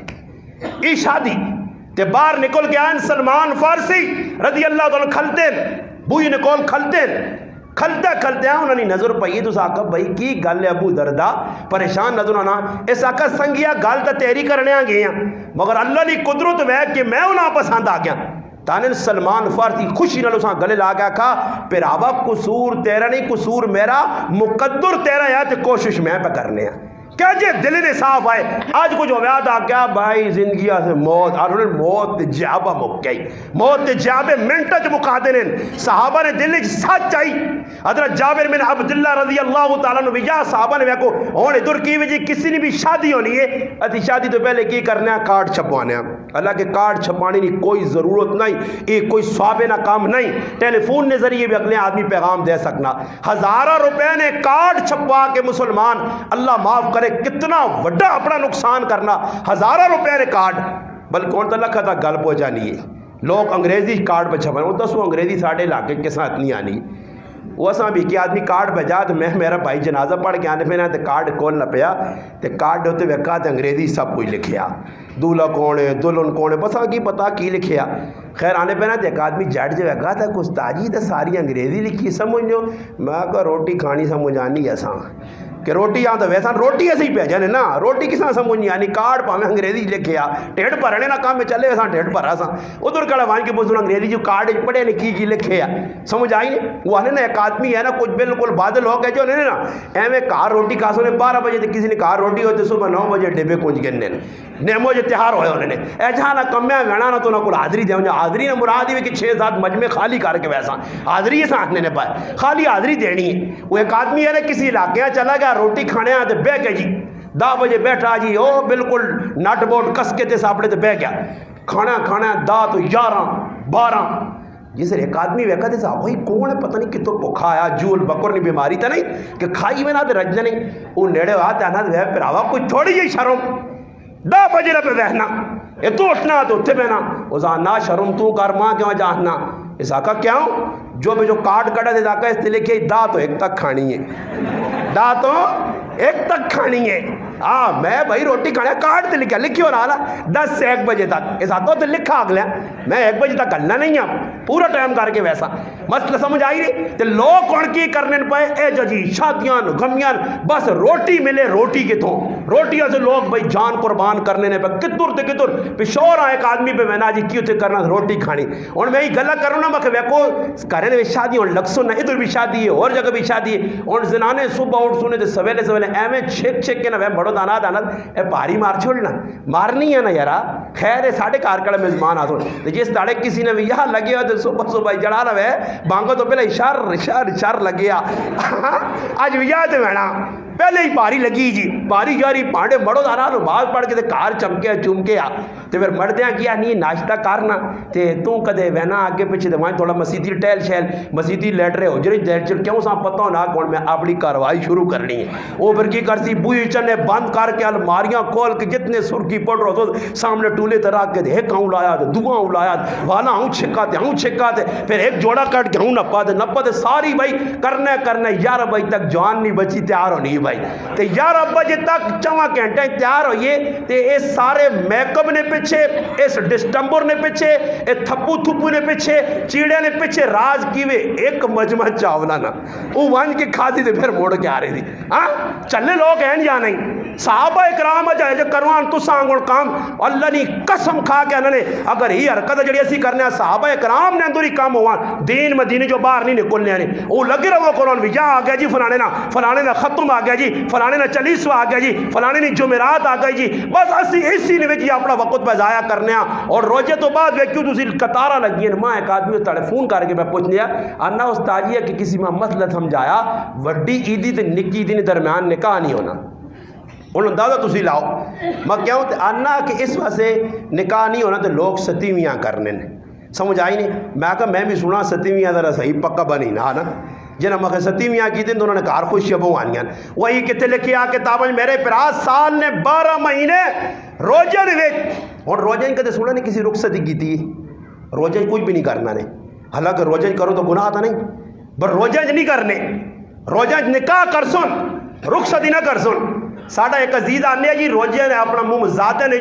A: ای شادی تے باہر نکل کے آئین سلمان فارسی رضی اللہ تعالیٰ کھلتے بوئی نکول کھلتے کھلتے ہیں انہوں نے نظر پئی تو آکھا بھائی کی گل ہے ابو دردہ پریشان نظر آنا اس آکھا سنگیا گل تا تیری کرنے آ گئی ہیں مگر اللہ نے قدرت ہے کہ میں انہاں پسند آ گیا تانن سلمان فارسی خوشی نہ لساں گلے لا گیا کھا پھر آبا قصور تیرا نہیں قصور میرا مقدر تیرا ہے تے کوشش میں پہ کرنے ہیں کیا جے دل نے صاف آئے آج کچھ ہویاد آ گیا بھائی زندگی سے موت اور موت جابہ مک گئی موت جابہ منٹج مکا دینے صحابہ نے دل سچ چاہی حضرت جابر بن عبداللہ رضی اللہ تعالیٰ نے یا صحابہ نے کو ہونے ادھر کی وجہ کسی نے بھی شادی ہونی ہے ادھی شادی تو پہلے کی کرنے ہیں کارڈ چھپوانے ہیں اللہ کے کارڈ چھپانے کی کوئی ضرورت نہیں یہ کوئی ثوابہ کام نہیں ٹیلی فون نے ذریعے بھی اگلے آدمی پیغام دے سکنا ہزارہ روپے نے کارڈ چھپوا کے مسلمان اللہ معاف کرے کتنا وڈا اپنا نقصان کرنا ہزارہ روپے نے کارڈ بلکہ کون تلک تھا گل پہنچانی ہے لوگ انگریزی کارڈ پہ چھپانے وہ دسو انگریزی ساڑھے علاقے کے ساتھ نہیں آنی وہ اساں بھی کہ آدمی کارڈ بھیجا تو میں میرا بھائی جنازہ پڑھ کے آنے پہ تو کارڈ کھول نہ پیا تو کارڈ ہوتے ویکا تو انگریزی سب کچھ لکھیا دولہا کون ہے دلہن کون ہے بس کی پتا کی لکھیا خیر آنے پہ نا تو ایک آدمی جٹ جو ویکا تھا کچھ تاجی تو ساری انگریزی لکھی سمجھو میں کہا روٹی کھانی سمجھ آنی اساں کہ روٹی آن تو ویسا روٹی ایسے ہی پہ جانے نا روٹی کساں سمجھ نہیں آنی کارڈ پا میں انگریزی لکھے آ ٹھیڑ بھرنے نا کام میں چلے ویسا ٹھیڑ بھرا سا ادھر کڑا وہاں کے بزرگ انگریزی جو کارڈ پڑھے نے کی لکھے آ سمجھ آئی نہیں وہ آنے نا ایک آدمی ہے نا کچھ بالکل بادل ہو گئے جو نہیں نا ایویں کار روٹی کھاسو نے 12 بجے کسی نے کار روٹی ہوتے صبح 9 بجے ڈبے کنج گنے نیمو جو تہار ہوئے انہوں نے اے جہاں نہ کم میں گھنا نہ تو نہ کوئی حاضری دے حاضری نے مراد ہی کہ 6-7 مجمع خالی کر کے ویسا حاضری سے آنکھنے نے پائے خالی حاضری دینی ہے وہ ایک آدمی ہے نا کسی علاقے چلا گیا روٹی کھانے آتے بہ گیا جی 10 بجے بیٹھا جی او بالکل نٹ بورڈ کس کے تے ساپڑے تے بہ گیا کھانا دا تو 11-12 جس ایک آدمی ویکا تھے صاحب وہی کون ہے پتہ نہیں کتوں بکھا آیا جول بکر نہیں بیماری تھا نہیں کہ کھائی میں نہ تے رجنے نہیں وہ نیڑے آتے آنا دے پھر آوا کوئی تھوڑی جی شرم 10 بجے پہ بہنا یہ تو اٹھنا تو اتھے بہنا وہ نا شرم تو کر ماں کیوں جانا اس آقا کیا ہوں جو میں جو کارڈ کٹا دے آقا اس لکھے دا تو ایک تک کھانی ہے دا تو ایک تک کھانی ہے میں بھائی روٹی کھانا کارڈ تے لکھا لکھی ہو رہا 10 سے 1 بجے تک اس آتا تو لکھا اگلے میں 1 بجے تک گلنا نہیں ہوں پورا ٹائم کر کے ویسا مسئلہ سمجھ آئی نہیں تو لوگ کون کی کرنے پائے اے جی شادیاں غمیاں بس روٹی ملے روٹی کے تو روٹیاں سے لوگ بھائی جان قربان کرنے نے پہ کتر تے کتر پشور آئے ایک آدمی پہ میں نا جی کیوں تے کرنا روٹی کھانی اور میں ہی گلہ کروں نا میں کہ ویکو کرنے میں شادی اور لکسو نہ ادھر بھی شادی ہے اور جگہ بھی شادی ہے اور زنانے صبح اٹھ سونے تے سویلے ایویں چھک کے نہ وہ بڑو دانات اے باری مار چھوڑنا مارنی ہے نا یارا خیر ہے ساڑھے کارکڑ میزبان آتو جس تاڑے کسی نے بھی یہاں لگے ہو تو صبح جڑا رہا ہے بانگو تو پہلے اشار لگیا آج بھی یاد ہے پہلے ہی باری لگی جی باری جاری پانڈے بڑو دانا تو باز پڑھ کے کار چمکے چومکے تو پھر مردیاں کیا نہیں ناشتہ کرنا تے تو کدے وینا آگے پیچھے وہاں تھوڑا مسیدی ٹیل شیل مسیدی لیٹرے ہو جڑی دیر چل کیوں سا پتہ ہونا کون میں اپنی کاروائی شروع کرنی ہے وہ پھر کی کرسی بوئی چنے بند کر کے الماریاں کھول کے جتنے سرخی پڑ رہا تو سامنے ٹولے ترا کے ایک ہوں لایا دعا لایا والا ہوں چھکاتے پھر ایک جوڑا کٹ کے ہوں نپا دے ساری بھائی کرنے 11 بجے تک جوان نہیں بچی تیار ہونی بھائی تے 11 بجے تک 4 گھنٹے تیار ہوئیے تے اس سارے میک اپ نے پیچھے اس ڈسٹمبر نے پیچھے اے تھپو نے پیچھے چیڑے نے پیچھے راز کیوے ایک مجمع چاولا نا وہ وانج کے کھاتی تے پھر موڑ کے آ رہی تھی چلے لوگ ہیں یا نہیں صحابہ اکرام جائے جو کروان تو سانگڑ کام اللہ نے قسم کھا کے انہوں نے اگر ہی حرکت جڑی اسی کرنے ہیں صحابہ اکرام نے اندر ہی کام ہوان دین مدینے جو باہر نہیں نکلنے ہیں وہ لگے رہو قرآن بھی جہاں آ گیا جی فلانے نا ختم آ گیا جی فلانے نا چلیسوا آ گیا جی فلانے نے جمعرات آ گئی جی بس اسی نے جی اپنا وقت پہ ضائع کرنے ہیں اور روزے تو بعد ویکیوں تسی قطارہ لگی ہیں ماں ایک آدمی ٹیلی فون کر کے میں پوچھ لیا انا استاد جی کہ کسی میں مسئلہ سمجھایا وڈی عیدی تے نکی عیدی درمیان نکاح نہیں ہونا انہوں اندازہ تسی لاؤ میں کہوں تے انا کہ اس واسے نکاح نہیں ہونا تے لوگ ستیویاں کرنے سمجھ آئی نہیں میں کہا میں بھی سنا ستیویاں ذرا صحیح پکا بنی نا جنہاں مکہ ستیویاں کی دن تو انہوں نے کار خوشی ابو آنیاں وہی کتے لکھی آ کتابیں میرے پراز سال نے 12 مہینے روزے نے اور روزے ان کہتے سنا نہیں کسی رخصتی کی تھی روزے کچھ بھی نہیں کرنا نے حالانکہ روزے کرو تو گناہ تھا نہیں پر روزے نہیں کرنے روزے نکاح کر سن رخصتی نہ کر سن ساڑھا ایک عزیز آنے جی روزے نے اپنا زادے نے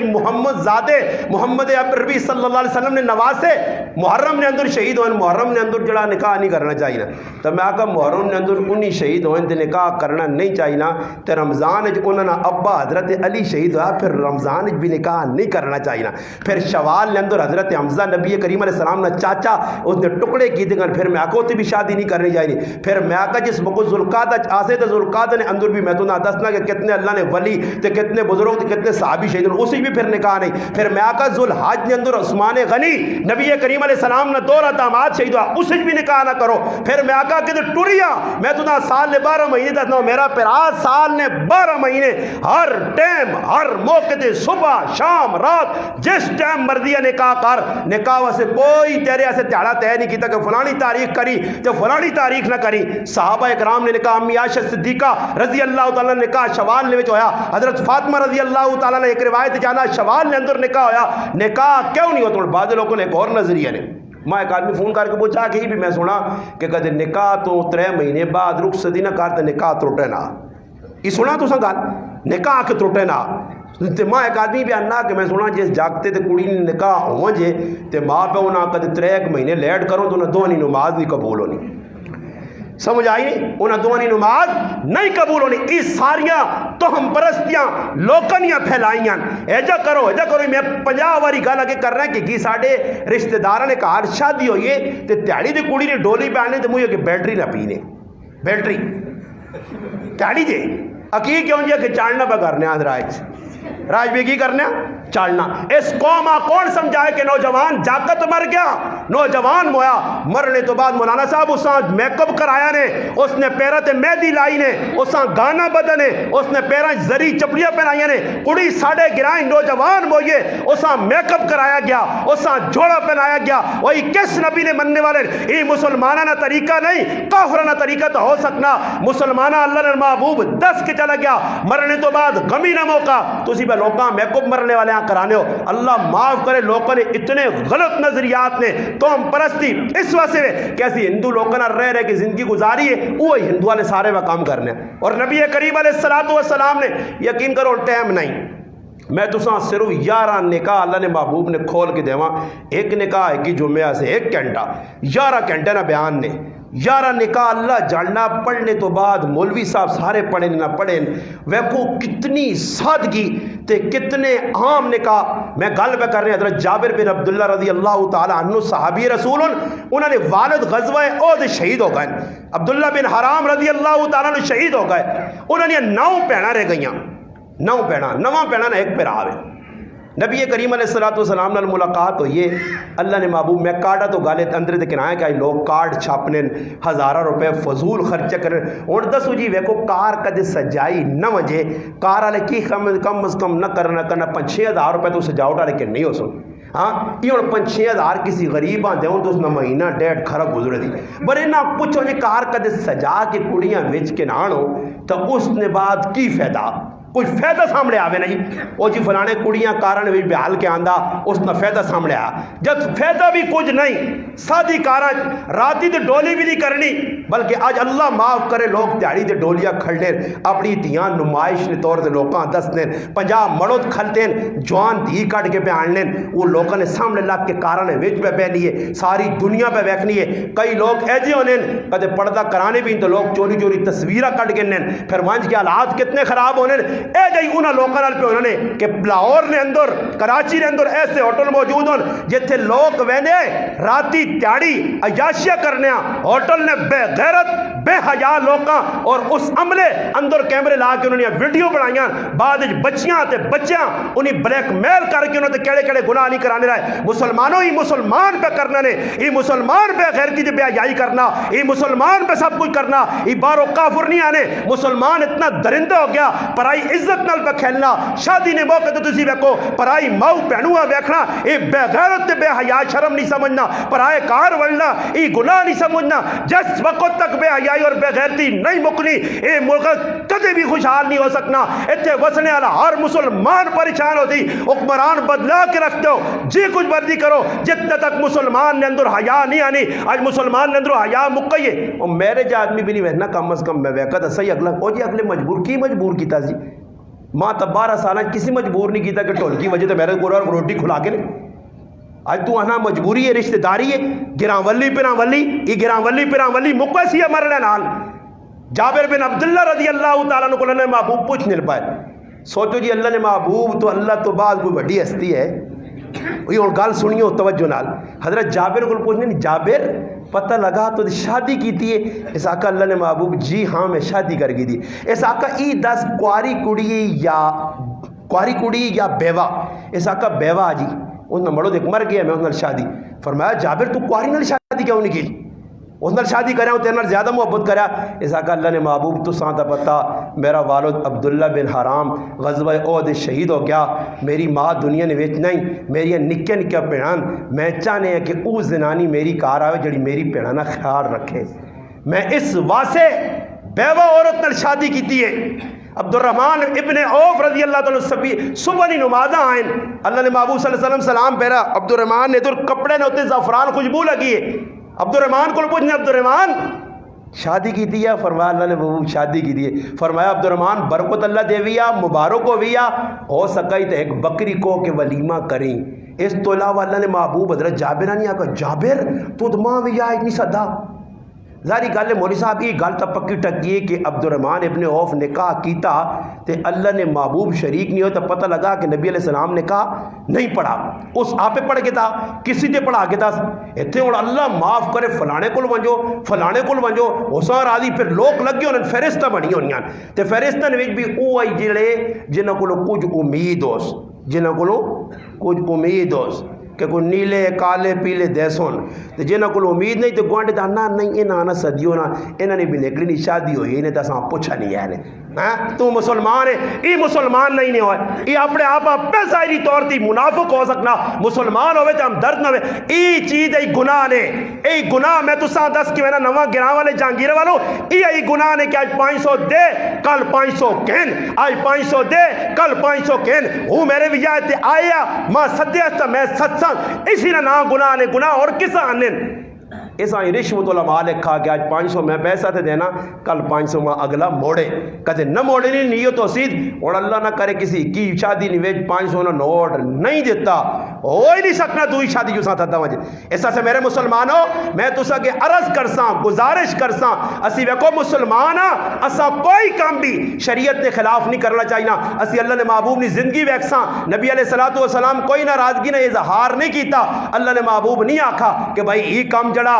A: محمد عربی صلی اللہ علیہ وسلم نے نواسے محرم نے اندر شہید ہوئے محرم نے اندر جڑا نکاح نہیں کرنا چاہیے تو میں آکا محرم نے اندر انہی شہید ہوئے تو نکاح کرنا نہیں چاہیے تو رمضان انہوں نے ابا حضرت علی شہید ہوا پھر رمضان بھی نکاح نہیں کرنا چاہیے پھر شوال نے اندر حضرت حمزہ نبی کریم علیہ السلام نے چاچا اس نے ٹکڑے کی دیں پھر میں آکا ہوتی بھی شادی نہیں کرنی چاہیے پھر میں آکا جس وقت ذوالقعدہ آسے تو ذوالقعدہ نے اندر بھی میں تو نہ دسنا کہ کتنے اللہ نے ولی تے کتنے بزرگ تے کتنے صحابی شہید ہوئے اسی بھی پھر نکاح نہیں پھر میں آقا ذوالحج نے اندر عثمان غنی نبی کریم علیہ السلام نے 2 داماد شہید ہوا اسی بھی نکاح نہ کرو پھر میں آقا کہ ٹوریا میں تو نہ سال نے 12 مہینے دسنا ہوں میرا پراز سال نے 12 مہینے ہر ٹائم ہر موقع تے صبح شام رات جس ٹائم مرضی ہے نکاح کر نکاح واسے کوئی تیرے ایسے تیڑا طے نہیں کیتا کہ فلانی تاریخ کری تو فلانی تاریخ نہ کری صحابہ اکرام نے نکاح امی عائشہ صدیقہ رضی اللہ تعالیٰ نے نکاح شوال نے وچ ہویا حضرت فاطمہ رضی اللہ تعالیٰ نے ایک روایت جانا شوال نے اندر نکاح ہویا نکاح کیوں نہیں ہوتا بعض لوگوں نے ایک اور نظریہ نے میں ایک آدمی فون کر کے پوچھا کہ بھی میں سنا کہ کدے نکاح تو 3 مہینے بعد رخصتی نہ کرتے نکاح ترٹے نہ یہ سنا تو سن گل نکاح کے ترٹے نہ تے ماں ایک آدمی بھی آنا کہ میں سنا جس جاگتے تے کڑی نے نکاح ہوں جے تے ماں پہ انہاں کدے 3 مہینے لیٹ کرو تو انہیں دونی نماز نہیں قبول ہونی سمجھ آئی نہیں انہیں دونی نماز نہیں قبول ہونی اس ساریاں توہم پرستیاں لوکنیاں پھیلائیاں ایجا کرو میں 50 واری گل اگے کر رہا ہے کہ ساڑھے رشتہ داراں نے کہا شادی ہوئی ہے تے تیاڑی دی کڑی نے ڈولی پہ آنے تے مجھے کہ بیٹری نہ پینے بیٹری تیاڑی جے اکی کیوں جے کہ چاڑنا پہ کرنے آدھ راج بھی کی کرنے چالنا اس قوم کون سمجھائے کہ نوجوان جاکت مر گیا نوجوان مویا مرنے تو بعد مولانا صاحب اس نے میک اپ کرایا نے اس نے پیرہ تے مہندی لائی نے اس نے گانا بدنے اس نے پیرہ زری چپڑیاں پہنائی نے کڑی ساڑھے گرائیں نوجوان موئے اس نے میک اپ کرایا گیا اس نے جوڑا پہنایا گیا وہی کس نبی نے مننے والے یہ مسلمانہ طریقہ نہیں کافرانہ طریقہ تو ہو سکنا مسلمانہ اللہ نے محبوب 10 کے چلا گیا مرنے تو بعد غمی نہ موقع تو اسی پہ لوگاں میک اپ مرنے والے کرانے ہو اللہ معاف کرے لوگوں نے اتنے غلط نظریات نے تو ہم پرستی اس واسے کیسی ہندو لوگوں نے رہ کے زندگی گزاری ہے وہ ہندو والے سارے وہ کام کرنے اور نبی کریم علیہ السلام نے یقین کرو ٹائم نہیں میں تو صرف 11 نکاح اللہ نے محبوب نے کھول کے دیواں ایک نکاح ہے کہ جمعہ سے 1 گھنٹہ 11 گھنٹے نہ بیان نے 11 نکاح اللہ جاننا پڑھنے تو بعد مولوی صاحب سارے پڑھیں نہ پڑھیں ویکھو کتنی سادگی تے کتنے عام نکاح میں گل پہ کر رہے ہیں حضرت جابر بن عبداللہ رضی اللہ تعالی عنہ صحابی رسول انہوں نے والد غزوہ احد شہید ہو گئے عبداللہ بن حرام رضی اللہ تعالی عنہ شہید ہو گئے انہوں نے 9 بہناں رہ گئیاں 9 بہناں ایک پھر آوے نبی کریم علیہ السلام نے ملاقات ہوئی ہے اللہ نے محبوب میں کارڈا تو گالے اندر دے کنائے کہ لوگ کارڈ چھاپنے 1000 روپے فضول خرچ کرنے اور دسو جی ویکو کار کدے سجائی نہ وجے کار والے کی کم از کم نہ کرنا 5-6 روپے تو سجاوٹ والے کے نہیں ہو سن ہاں یہ اور 5-6 کسی غریب آتے ہوں تو اس نے مہینہ 1.5 خراب گزرے دی بڑے نہ پوچھو جی کار کدے سجا کے کڑیاں وچ کے نہ آنو تو اس نے بعد کی فائدہ کوئی فائدہ سامنے آوے نہیں وہ جی فلانے کڑیاں کارن بھی بحال کے آندہ اس نے فائدہ سامنے آیا جب فائدہ بھی کچھ نہیں سادی کارن راتی تے ڈولی بھی نہیں کرنی بلکہ آج اللہ معاف کرے لوگ دیہڑی تے ڈولیاں کھڑنے اپنی دھیاں نمائش نے طور تے لوکاں دسنے 50 مڑوت کھلتے جوان دھی کٹ کے پہ آننے وہ لوگوں نے سامنے لگ کے کارن وچ پہ پہ لیے ساری دنیا پہ ویکھنی ہے کئی لوگ ایجے ہونے کدے پردہ کرانے بھی تو لوگ چوری چوری تصویرہ کٹ کے پھر وانج کے حالات کتنے خراب ہونے اے جی انہاں لوکاں نال پہ انہوں نے کہ لاہور نے اندر کراچی نے اندر ایسے ہوٹل موجود ہوں جتھے لوگ ویندے راتی تیاڑی عیاشیاں کرنے ہوٹل نے بے غیرت بے حیا لوکاں اور اس عملے اندر کیمرے لا کے انہوں نے ویڈیو بنائیاں بعد بچیاں تے بچیاں انہیں بلیک میل کر کے انہوں نے کیڑے کیڑے گناہ نہیں کرانے رہے مسلمانوں ہی مسلمان پہ کرنا نے یہ مسلمان پہ غیرتی تے بے حیائی کرنا یہ مسلمان پہ سب کچھ کرنا یہ بارو کافر نہیں آنے مسلمان اتنا درندہ ہو گیا پرائی عزت نال پہ کھیلنا شادی نے موقع تو تسی ویکو پرائی ماؤ پہنوا ویکھنا یہ بے غیرت تے بے حیا شرم نہیں سمجھنا پرائے کار ولنا یہ گناہ نہیں سمجھنا جس وقت تک بے حیائی اور بے غیرتی نہیں مکنی یہ ملک کدے بھی خوشحال نہیں ہو سکنا اتنے وسنے والا ہر مسلمان پریشان ہوتی حکمران بدلا کے رکھتے ہو جی کچھ مرضی کرو جتنے تک مسلمان نے اندر حیا نہیں آنی آج مسلمان نے اندر حیا مکئیے اور میرے جا آدمی بھی نہیں وہنا کم از کم میں ویکا تھا صحیح اگلا او جی اگلے مجبور کی مجبور کیتا جی ماں تب 12 سالہ کسی مجبور نہیں کیتا کہ ٹول کی وجہ تو میرے کو روٹی کھلا کے لے آج تو آنا مجبوری ہے رشتہ داری ہے گراں ولی پیراں ولی یہ گراں ولی پیراں ولی مقویسی ہے مرنے نال جابر بن عبداللہ رضی اللہ تعالیٰ کو اللہ نے محبوب پوچھ نہیں پائے سوچو جی اللہ نے محبوب تو اللہ تو بعد کوئی بڑی ہستی ہے یہ اور گال سنیو توجہ نال حضرت جابر کو پوچھنے نہیں جابر پتہ لگا تو شادی کی تھی اس آقا اللہ نے محبوب جی ہاں میں شادی کر گئی تھی اس آقا ای 10 کواری کڑی یا بیوہ اس آقا بیوہ جی اس نے مڑو دیکھ مر گیا میں اس نے شادی فرمایا جابر تو کواری نال شادی کیوں نہیں کی اس نے شادی کریا ہوں تیرے زیادہ محبت کریا اس آقا اللہ نے محبوب تو سانتا پتا میرا والد عبداللہ بن حرام غزوہ احد شہید ہو گیا میری ماں دنیا نے ویچ نہیں میری نکے نکے پیڑان میں چاہنے ہیں کہ او زنانی میری کار آوے جڑی میری پیڑانا خیال رکھے میں اس واسے بیوہ عورت نال شادی کیتی ہے عبد الرحمن ابن عوف رضی اللہ تعالیٰ صبح نہیں نمازاں آئیں اللہ نے محبوب صلی اللہ علیہ وسلم سلام پیرا عبد الرحمن نے در کپڑے نے ہوتے زعفران خوشبو لگی ہے عبد الرحمن کو پوچھنے عبد الرحمن شادی کی تھی یا فرمایا اللہ نے محبوب شادی کی تھی فرمایا عبد الرحمن برکت اللہ دیویا مبارک ہویا ہو سکا تو ایک بکری کو کہ ولیمہ کریں اس تو علاوہ اللہ نے محبوب حضرت جابر نہیں آکا جابر تو دماغ بھی آئے اتنی صدا ظاہری گل ہے مولوی صاحب یہ گل تو پکی ٹکی ہے کہ عبد الرحمن ابن عوف نکاح کیتا تے اللہ نے محبوب شریک نہیں ہو تو پتہ لگا کہ نبی علیہ السلام نکاح نہیں پڑھا اس آپ پڑھ کے تھا کسی تے پڑھا کے تھا اتنے اور اللہ معاف کرے فلانے کول ونجو اساں راضی پھر لوگ لگے ہونے فہرستہ بنی ہونیاں تے فہرستہ وچ بھی او آئی جڑے جنہاں کول کچھ امید ہوس جنہاں کول کچھ امید ہوس کہ کوئی نیلے کالے پیلے دیسون تو جنہاں کو امید نہیں تو گوانڈے دا نا نہیں انہاں نا صدیوں نا انہاں نے بھی نکلی نہیں شادی ہوئی انہیں تا ساں پوچھا نہیں ہے تو مسلمان ہے یہ مسلمان نہیں ہوئے یہ اپنے آپ پہ ظاہری طور تی منافق ہو سکنا مسلمان ہوئے تو ہم درد نہ ہوئے یہ چیز ہے گناہ نے یہ گناہ میں تو ساں دس کی وینا نواں گراں والے جہانگیر والوں یہ گناہ نے کہ آج 500 دے کل 500 کہن آج 500 دے کل 500 کہن وہ میرے وجائے تے آیا ماں سدیستا میں ستسنگ اسی نہ گناہ نے گناہ اور کسا آنن ایسا ہی رشوت علماء لکھا کہ آج 500 میں پیسہ تھے دینا کل 500 میں اگلا موڑے کہتے نہ موڑے نہیں نیت و سید اور اللہ نہ کرے کسی کی شادی نہیں ویج 500 نہ نوٹ نہیں دیتا ہو ہی نہیں سکنا تو ہی شادی جو ساتھ تھا وجہ ایسا سے میرے مسلمانوں میں تو سا کہ عرض کرساں گزارش کرساں اسی ویکو مسلمانا اسا کوئی کام بھی شریعت نے خلاف نہیں کرنا چاہینا اسی اللہ نے محبوب نے زندگی ویکساں نبی علیہ السلام کوئی ناراضگی نے اظہار نہیں کیتا اللہ نے محبوب نہیں آکھا کہ بھائی یہ کام جڑا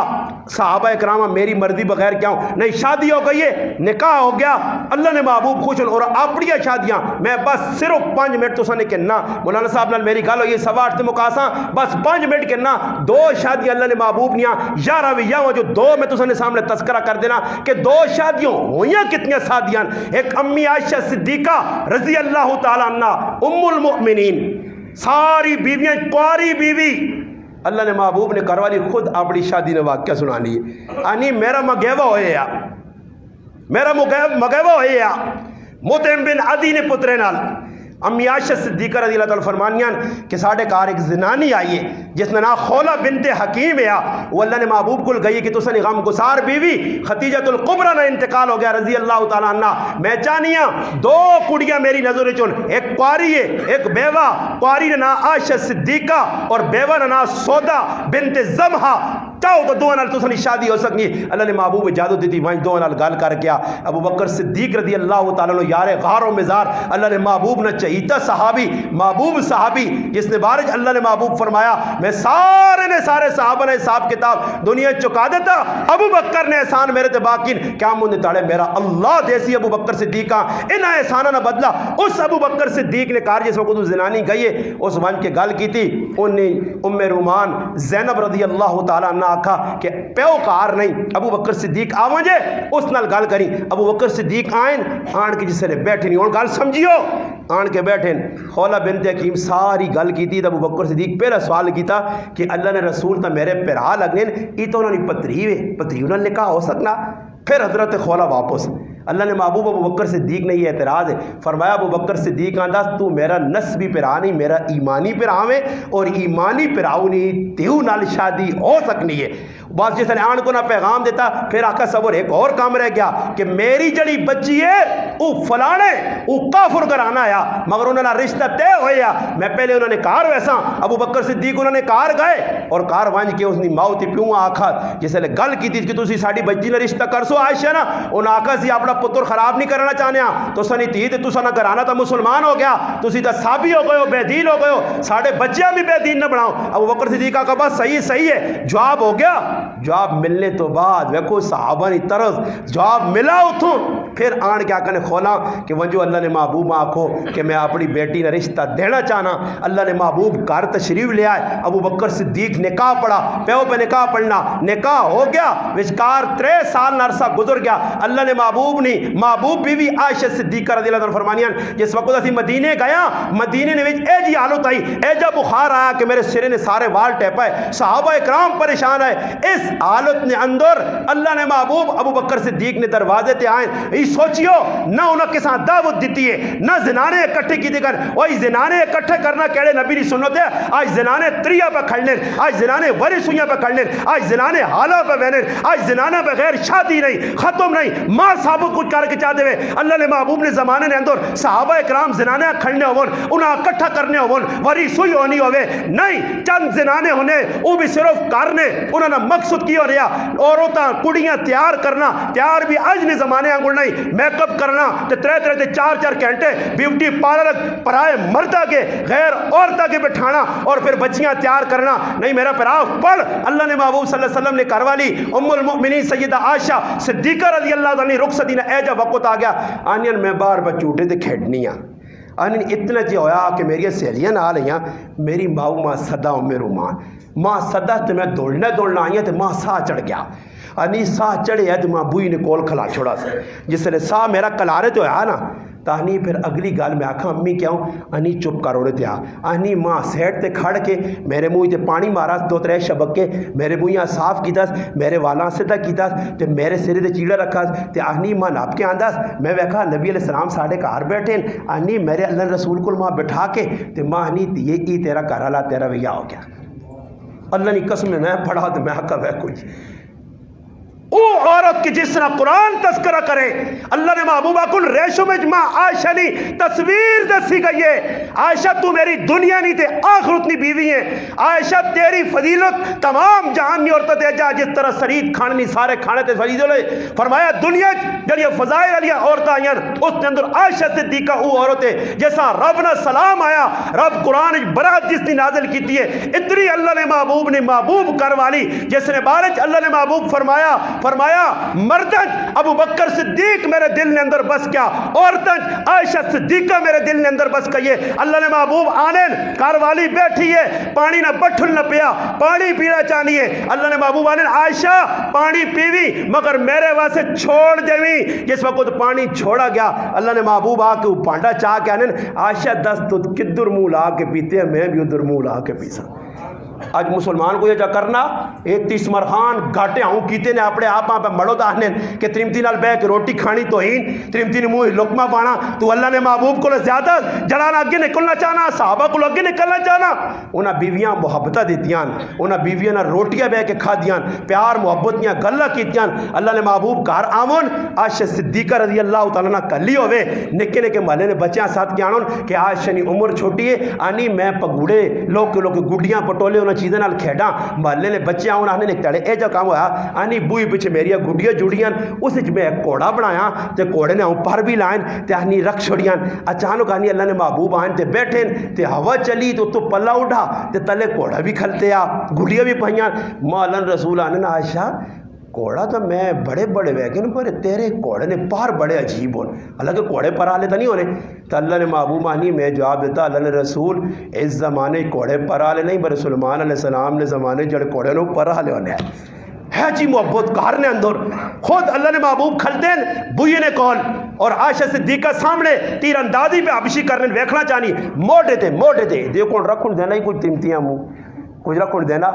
A: صحابہ اکرامہ میری مرضی بغیر کیا ہوں نہیں شادی ہو گئی ہے نکاح ہو گیا اللہ نے محبوب خوش اور اپنی شادیاں میں بس صرف 5 منٹ تو سنے کہنا مولانا صاحب نال میری گل ہو یہ 8:15 مقاساں بس 5 منٹ کہنا 2 شادیاں اللہ نے محبوب نیاں 11 ویاں جو 2 میں تو سنے سامنے تذکرہ کر دینا کہ 2 شادیوں ہوئیاں کتنی شادیاں ایک امی عائشہ صدیقہ رضی اللہ تعالیٰ عنہ ام المؤمنین ساری بیویاں کواری بیوی اللہ نے محبوب نے کروالی خود اپنی شادی نے واقعہ سنانی ہے آنی میرا مگیوہ ہوئے یا مطعم بن عدی نے پترے نال امی عائشہ صدیقہ رضی اللہ تعالیٰ فرمانیاں کہ ساڑھے کار ایک زنانی آئی ہے جس نے نا خولہ بنت حکیم ہے وہ اللہ نے محبوب کل گئی کہ تو سنی غم گسار بیوی خدیجۃ القبرہ نے انتقال ہو گیا رضی اللہ تعالیٰ عنہ میں چانیاں 2 کڑیاں میری نظر چون ایک کواری ہے ایک بیوہ کواری نے نا عائشہ صدیقہ اور بیوہ نے نا سودا بنت زمحہ چاہو تو دو نال تسانی شادی ہو سکنی. اللہ نے محبوب اجازت دیتی وہیں دو نال گل کر کے ابو بکر صدیق رضی اللہ تعالیٰ عنہ یار غار و مزار اللہ نے محبوب نہ چہیتا صحابی محبوب صحابی جس نے بارج اللہ نے محبوب فرمایا میں سارے صحابہ نے حساب کتاب دنیا چکا دیتا ابو بکر نے احسان میرے تے باقین کیا مند تاڑے میرا اللہ دیسی ابو بکر صدیق کا انہا احسانہ نہ بدلا. اس ابو بکر صدیق نے کار جس وقت اس زنانی گئی ہے اس ون کے گل کی تھی انہیں ام رومان زینب رضی اللہ تعالیٰ عنہ آکھا کہ پیو کار نہیں ابو بکر صدیق آوان جے اس نال گل کری. ابو بکر صدیق آئین آن کے جس نے بیٹھے نہیں اور گل سمجھیو آن کے بیٹھے. خولہ بنت حکیم ساری گل کی تھی. ابو بکر صدیق پہلا سوال کیتا کہ اللہ نے رسول تا میرے پیرا لگنے یہ تو انہوں نے پتری انہوں نے نکاح ہو سکنا. پھر حضرت خولہ واپس اللہ نے محبوب ابو بکر صدیق نے یہ اعتراض ہے فرمایا ابو بکر صدیق آنداز تو میرا نسبی پرا نہیں میرا ایمانی پرا میں اور ایمانی پراؤ نہیں تیو نال شادی ہو سکنی ہے. بس جس نے آن کو نہ پیغام دیتا پھر آقا صبر ایک اور کام رہ گیا کہ میری جڑی بچی ہے وہ فلانے وہ کافر کرانا آیا مگر انہوں نے رشتہ طے ہویا. میں پہلے انہوں نے کار ویسا ابو بکر صدیق انہوں نے کار گئے اور کار وانج کے اس نے موت پیوں آکھا جس نے گل کی تھی کہ تسی ساڑی بچی نے رشتہ کر سو عائشہ نا ان آقا سی اپنا پتر خراب نہیں کرنا چاہنے تو سنی تھی تو سنا گھرانا تو مسلمان ہو گیا تسی تو سابی ہو گئے ہو بے دین ہو گئے ہو ساڑے بچیاں بھی بے دین نہ بناؤ. ابو بکر صدیق کا بس صحیح ہے جواب ہو گیا. جواب ملنے تو بعد ویکو صحابہ نے طرز جواب ملا اتھوں پھر آن کے آقا نے کھولا کہ وجو اللہ نے محبوب آکھو کہ میں اپنی بیٹی نے رشتہ دینا چاہنا. اللہ نے محبوب گھر تشریف لے آئے. ابو بکر صدیق نکاح پڑھا پیو پہ نکاح پڑھنا نکاح ہو گیا وچکار 3 سال نرسہ گزر گیا. اللہ نے محبوب نہیں محبوب بیوی عائشہ صدیقہ رضی اللہ عنہ فرمانیاں جس وقت اسی مدینے گیا مدینے نے وچ اے جی حالت آئی اے جا بخار آیا کہ میرے سرے نے سارے وال ٹیپا ہے صحابہ اکرام پریشان ہے. اس حالت نے اندر اللہ نے محبوب ابو بکر صدیق نے دروازے تے آئیں یہ سوچیو نہ انہوں کے ساتھ دعوت دیتی ہے نہ زنانے اکٹھے کی دیگر وہی زنانے اکٹھے کرنا کہڑے نبی نہیں سنت ہے. آج زنانے تریہ پہ کھڑنے آج زنانے وری سویاں پہ کھڑنے آج زنانے حالہ پہ بہنے آج زنانے بغیر شادی نہیں ختم نہیں ماں ثابت کچھ کر کے چاہ دے اللہ نے محبوب نے زمانے نے اندر صحابہ اکرام زنانے کھڑنے ہون انہاں اکٹھا کرنے ہون وری سوئی ہونی ہوئے نہیں چند زنانے ہونے وہ بھی صرف کرنے انہوں نے مقصد کی ہو رہا عورتاں کڑیاں تیار کرنا تیار بھی آج نے زمانے انگل نہیں میک اپ کرنا تے 3-4 گھنٹے بیوٹی پارلر پرائے مردہ کے غیر عورتہ کے بٹھانا اور پھر بچیاں تیار کرنا نہیں. میرا پراؤ پڑھ اللہ نے محبوب صلی اللہ علیہ وسلم نے کروالی ام المؤمنین سیدہ عائشہ صدیقہ رضی اللہ عنہ رخصتی نے اے جا وقت آ گیا آنین میں بار بچوٹے تے کھیڑنی آنین اتنا جی ہویا کہ میری سہیلیاں نہ آلیاں میری ماں صدا ام رومان ماں صدا تے میں دوڑنا آئیاں تے ماں سا چڑھ گیا آنی سا چڑھے ہے تے ماں بوئی نے کول کھلا چھوڑا سا جس نے سا میرا کلارے تو ہے نا تانی پھر اگلی گال میں آکھا امی کیا ہوں آنی چپ کر روڑے تیا آنی ماں سیٹ تے کھڑ کے میرے موئی تے پانی مارا 2-3 شبک کے میرے موئیاں صاف کیتا میرے والاں سے کیتا تے میرے سرے تے چیڑا رکھا تے آنی ماں ناپ کے آنداز میں ویکھا نبی علیہ السلام ساڑھے کار بیٹھے آنی میرے اللہ رسول کو ماں بٹھا کے تے ماں آنی یہ تیرا گھر والا تیرا ویا ہو گیا. اللہ نے قسم میں پڑھا تو میں کہا ہے کچھ او عورت کی جس طرح قرآن تذکرہ کرے اللہ نے محبوبہ کل ریشو میں جمع عائشہ نہیں تصویر دسی گئی ہے عائشہ تو میری دنیا نہیں تے آخرت نہیں بیوی ہے عائشہ تیری فضیلت تمام جہان نہیں عورتہ دے جا جس طرح سرید کھانے نہیں سارے کھانے تے فضیلت لے فرمایا دنیا جڑی فضائل علیہ عورتہ آئیں اس نے اندر عائشہ صدیقہ او عورت ہے جیسا رب نے سلام آیا رب قرآن برات جس نے نازل کیتی ہے اتنی اللہ نے محبوب کروالی جس نے بارج اللہ نے محبوب فرمایا مردن ابو بکر صدیق میرے دل نے اندر بس کیا عورتن عائشہ صدیقہ میرے دل نے اندر بس کیا اللہ نے محبوب آنین کاروالی بیٹھی ہے پانی نہ بٹھل نہ پیا پانی پینا چاہنی ہے اللہ نے محبوب آنین عائشہ پانی پیوی مگر میرے واسے چھوڑ دیوی جس وقت پانی چھوڑا گیا اللہ نے محبوب آ کے پانڈا چاہ کے آنین عائشہ 10 تو کدر منہ لا کے پیتے ہیں میں بھی ادھر منہ لا کے پیسا. آج مسلمان کو یہ جا کرنا ایک تیس مرخان گھاٹے ہوں کیتے نے اپنے آپ پہ مڑو داہنے کہ ترمتی نال بے کے روٹی کھانی تو ہین ترمتی نے موہ لقمہ پانا تو اللہ نے محبوب کو زیادہ جڑانا اگے نکلنا چاہنا صحابہ کو اگے نکلنا چاہنا انہاں بیویاں محبتہ دیتیاں انہاں بیویاں نہ روٹیاں بے کے کھا دیاں پیار محبت نیاں گلہ کیتیاں اللہ نے محبوب گھر آمون عائشہ صدیقہ رضی اللہ تعالیٰ نہ کلی ہوئے نکے نکے محلے نے بچیاں ساتھ کے آنون کہ عائشہ نی عمر چھوٹی ہے آنی میں پگوڑے لوگ گڈیاں پٹولے انہاں چیزاں نال کھیڈاں محلے نے بچے آن آنے نکلے اے جو کام ہویا آنی بوئی پیچھے میری گڈیاں جڑیاں اس وچ میں گھوڑا بنایا تے گھوڑے نے پر بھی لائن تے آنی رکھ چھڑیاں اچانک آنی اللہ نے محبوب آئیں تے بیٹھے تے ہوا چلی تو پلا اٹھا تے تلے گھوڑا بھی کھلتے آ گڈیاں بھی پہیاں مولا رسول آنے نا عائشہ گھوڑا تو میں بڑے بڑے ویگن پر تیرے گھوڑے نے پار بڑے عجیب ہون حالانکہ گھوڑے پر آلے تو نہیں ہونے تو اللہ نے محبوب آنی میں جواب دیتا اللہ نے رسول اس زمانے گھوڑے پر آلے نہیں پر سلمان علیہ السلام نے زمانے جڑے گھوڑے نے پر آلے ہونے ہے جی محبت کار نے اندر خود اللہ نے محبوب کھلتے ہیں بوئی نے کون اور عائشہ صدیقہ سامنے تیر اندازی پہ آبشی کرنے ویکھنا چاہنی موڑے تھے دیو کون رکھن دینا ہی کچھ تمتیاں مو کچھ رکھن دینا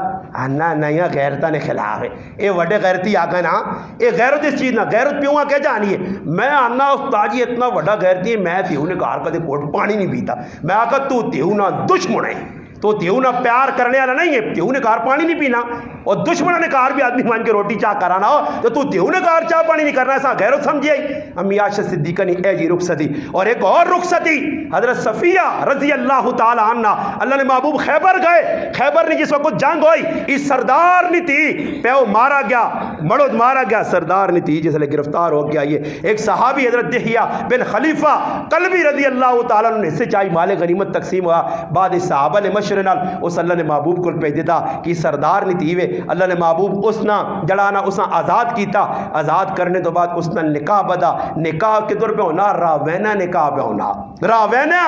A: نا نہیں غیرتہ نے خلاف ہے اے وڈے غیرتی آگا نا اے غیرت اس چیز نا غیرت پیوں کیا جانی ہے میں آنا استاد جی اتنا وڈا غیرتی ہے میں تیہوں نے کہا کدے کوٹ پانی نہیں پیتا میں آکا تو تیہوں نا دشمن ہے تو تیہوں نا پیار کرنے والا نہیں ہے تیہوں نے کار پانی نہیں پینا اور دشمنہ نے کار بھی آدمی مان کے روٹی چاہ کرانا ہو تو تیہوں نے کار چاہ پانی نہیں کرنا ایسا غیرت سمجھے امی عائشہ صدیقہ نے اے جی رخصتی اور ایک اور رخصتی حضرت صفیہ رضی اللہ تعالی عنہ اللہ نے محبوب خیبر گئے خیبر نے جس وقت جنگ ہوئی اس سردار نہیں تھی پیو مارا گیا مرد مارا گیا سردار نہیں تھی جس لئے گرفتار ہو گیا یہ ایک صحابی حضرت دحیہ بن خلیفہ قلبی رضی اللہ تعالی عنہ سے چاہی مال غنیمت تقسیم ہوا بعد صحابہ نے مشورے نال اس اللہ نے محبوب کو بھیج دیتا کہ سردار نہیں تھی وے اللہ نے محبوب اس نا جڑانا اس نا آزاد کیتا آزاد کرنے تو بعد اس نا نکاح بدا نکاح کے طور پہ ہونا راوینہ نکاح پہ ہونا راوینہ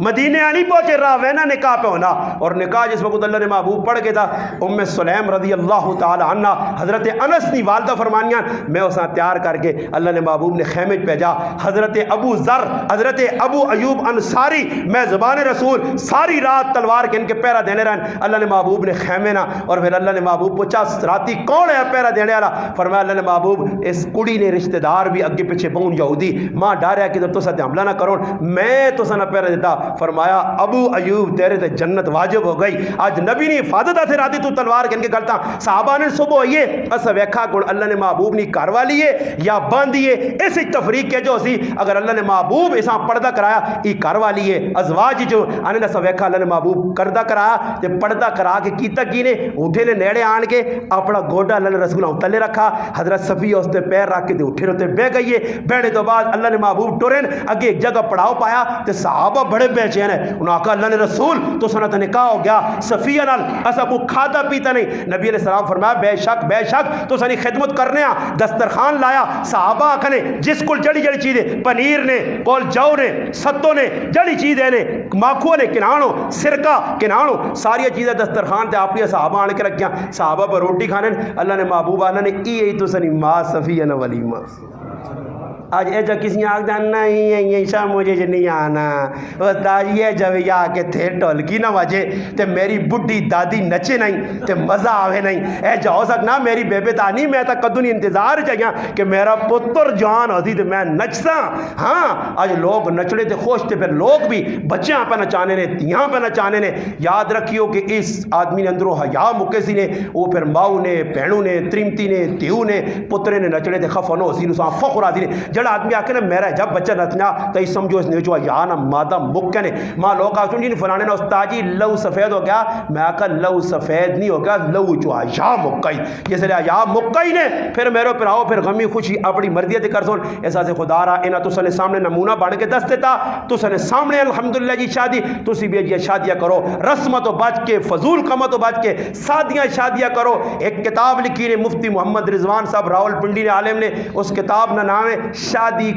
A: مدینے آنی پہنچے راوینہ نکاح پہ ہونا اور نکاح جس وقت اللہ نے محبوب پڑھ کے تھا ام سلیم رضی اللہ تعالی عنہ حضرت انس نی والدہ فرمانیاں میں اس نا تیار کر کے اللہ نے محبوب نے خیمے بھیجا حضرت ابو ذر حضرت ابو ایوب انصاری میں زبان رسول ساری رات تلوار کے ان کے پیرا دینے رہن اللہ نے محبوب نے خیمے نا اور پھر اللہ نے محبوب پوچھا راتی کون ہے پیرا دینے والا فرمایا اللہ نے محبوب اس کڑی نے رشتہ دار بھی اگے پیچھے بہن یہودی ماں ڈاریا کہ تو ساتھ حملہ نہ کرو میں تو سنا پیرا دیتا فرمایا ابو ایوب تیرے تے جنت واجب ہو گئی آج نبی نے حفاظت آتے راتی تو تلوار کے ان کے کرتا صحابہ نے صبح ہوئیے اسا ویکھا کون اللہ نے محبوب نے کاروا لیے یا باندھیے اس تفریق کے جو سی اگر اللہ نے محبوب ایسا پردہ کرایا ای کاروا لیے ازواج جو آنے نہ سا ویکھا اللہ نے محبوب کردہ کرایا تے پردہ کرا کے کیتا کی نے اٹھے نے نیڑے آن کے اپنا گوڈا اللہ نے رسول اللہ تلے رکھا حضرت صفیہ اس تے پیر رکھ کے اٹھے روتے بے گئیے بیٹھے تو بعد اللہ نے محبوب ٹورن اگے ایک جگہ پڑاؤ پایا تے صحابہ بڑے بے چین ہیں انہوں نے کہا اللہ نے رسول تو سنت نکاح ہو گیا صفیہ نال اسا کو کھاتا پیتا نہیں نبی علیہ السلام فرمایا بے شک تو سنی خدمت کرنے آ دسترخوان لایا صحابہ آکھنے جس کل جڑی جڑی چیزیں پنیر نے کول جو نے ستو نے جڑی چیزیں نے ماکھو نے کنانو سرکہ کنانو ساری چیزیں دسترخوان تے اپنی صحابہ آنے کے رکھیاں صحابہ پر روٹی کھانے اللہ نے محبوب آنا نے ای تو سنی ماں صفیہ نہ ولیمہ آج اے جو کسی آگ جاننا ہی ہے یہ شاہ مجھے جو نہیں آنا وہ تاجی ہے جب یہ آکے تھے ٹولکی نہ وجہ تے میری بڑی دادی نچے نہیں تے مزہ آوے نہیں اے جو ہو سکنا میری بیبے تانی میں تا قدونی انتظار چاہیاں کہ میرا پتر جوان ہوتی تے میں نچسا ہاں آج لوگ نچڑے تے خوش تے پھر لوگ بھی بچیاں پہ نچانے نے تیاں پہ نچانے نے یاد رکھیو کہ اس آدمی نے اندروں حیا مکسی نے وہ پھر ماؤ نے پہنوں نے تریمتی نے تیو نے پترے نے نچڑے تے خفنو سی نساں فخر آدھی نے جڑا آدمی آکے نا میرا جب بچہ نچنا تو اس سمجھو اس نے جو یا نا مادہ مکنے ماں لوگ آکے جی فلانے نا استاجی لو سفید ہو گیا میں آکا لو سفید نہیں ہو گیا لو جو یا مکئی یہ سلیا یا مکئی نے پھر میرے پر آؤ پھر غمی خوشی اپنی مرضیت کر سون ایسا سے خدا رہا انہا تو سنے سامنے نمونہ بان کے دست دیتا تو سنے سامنے الحمدللہ جی شادی تو سی بھی جی شادیاں کرو رسمت و بچ کے فضول قمت و بچ کے سادیاں شادیاں کرو ایک کتاب لکھی نے مفتی محمد رضوان صاحب راول پنڈی نے عالم نے اس کتاب نا نام ہے شادی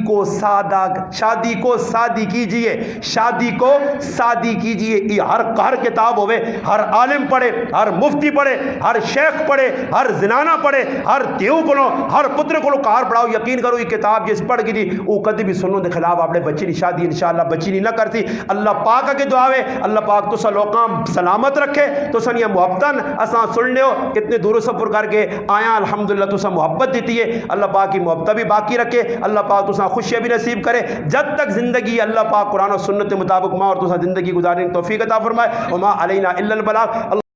A: کو سادی کیجئے شادی کو سادی کیجئے یہ ہر کتاب ہوئے ہر عالم پڑھے ہر مفتی پڑھے ہر شیخ پڑھے ہر زنانہ پڑھے ہر دیو کو ہر پتر کو کار پڑھاؤ یقین کرو یہ کتاب جس پڑھ گئی تھی وہ کدی بھی سنوں دے خلاف اپنے بچی کی شادی انشاءاللہ بچی نہیں نہ کرتی اللہ پاک کے دعا ہے اللہ پاک تو لوکاں سلامت رکھے تو سن یہ محبتن اساں سن لیو اتنے دور سفر کر کے آیا الحمدللہ تو محبت دیتی ہے اللہ پاک کی محبت بھی باقی رکھے اللہ پاک تو خوشیاں بھی نصیب کرے جب تک زندگی اللہ پاک قرآن و سنت مطابق ماں اور تو زندگی گزارنے کی توفیق عطا فرمائے وما علینا الا البلاغ.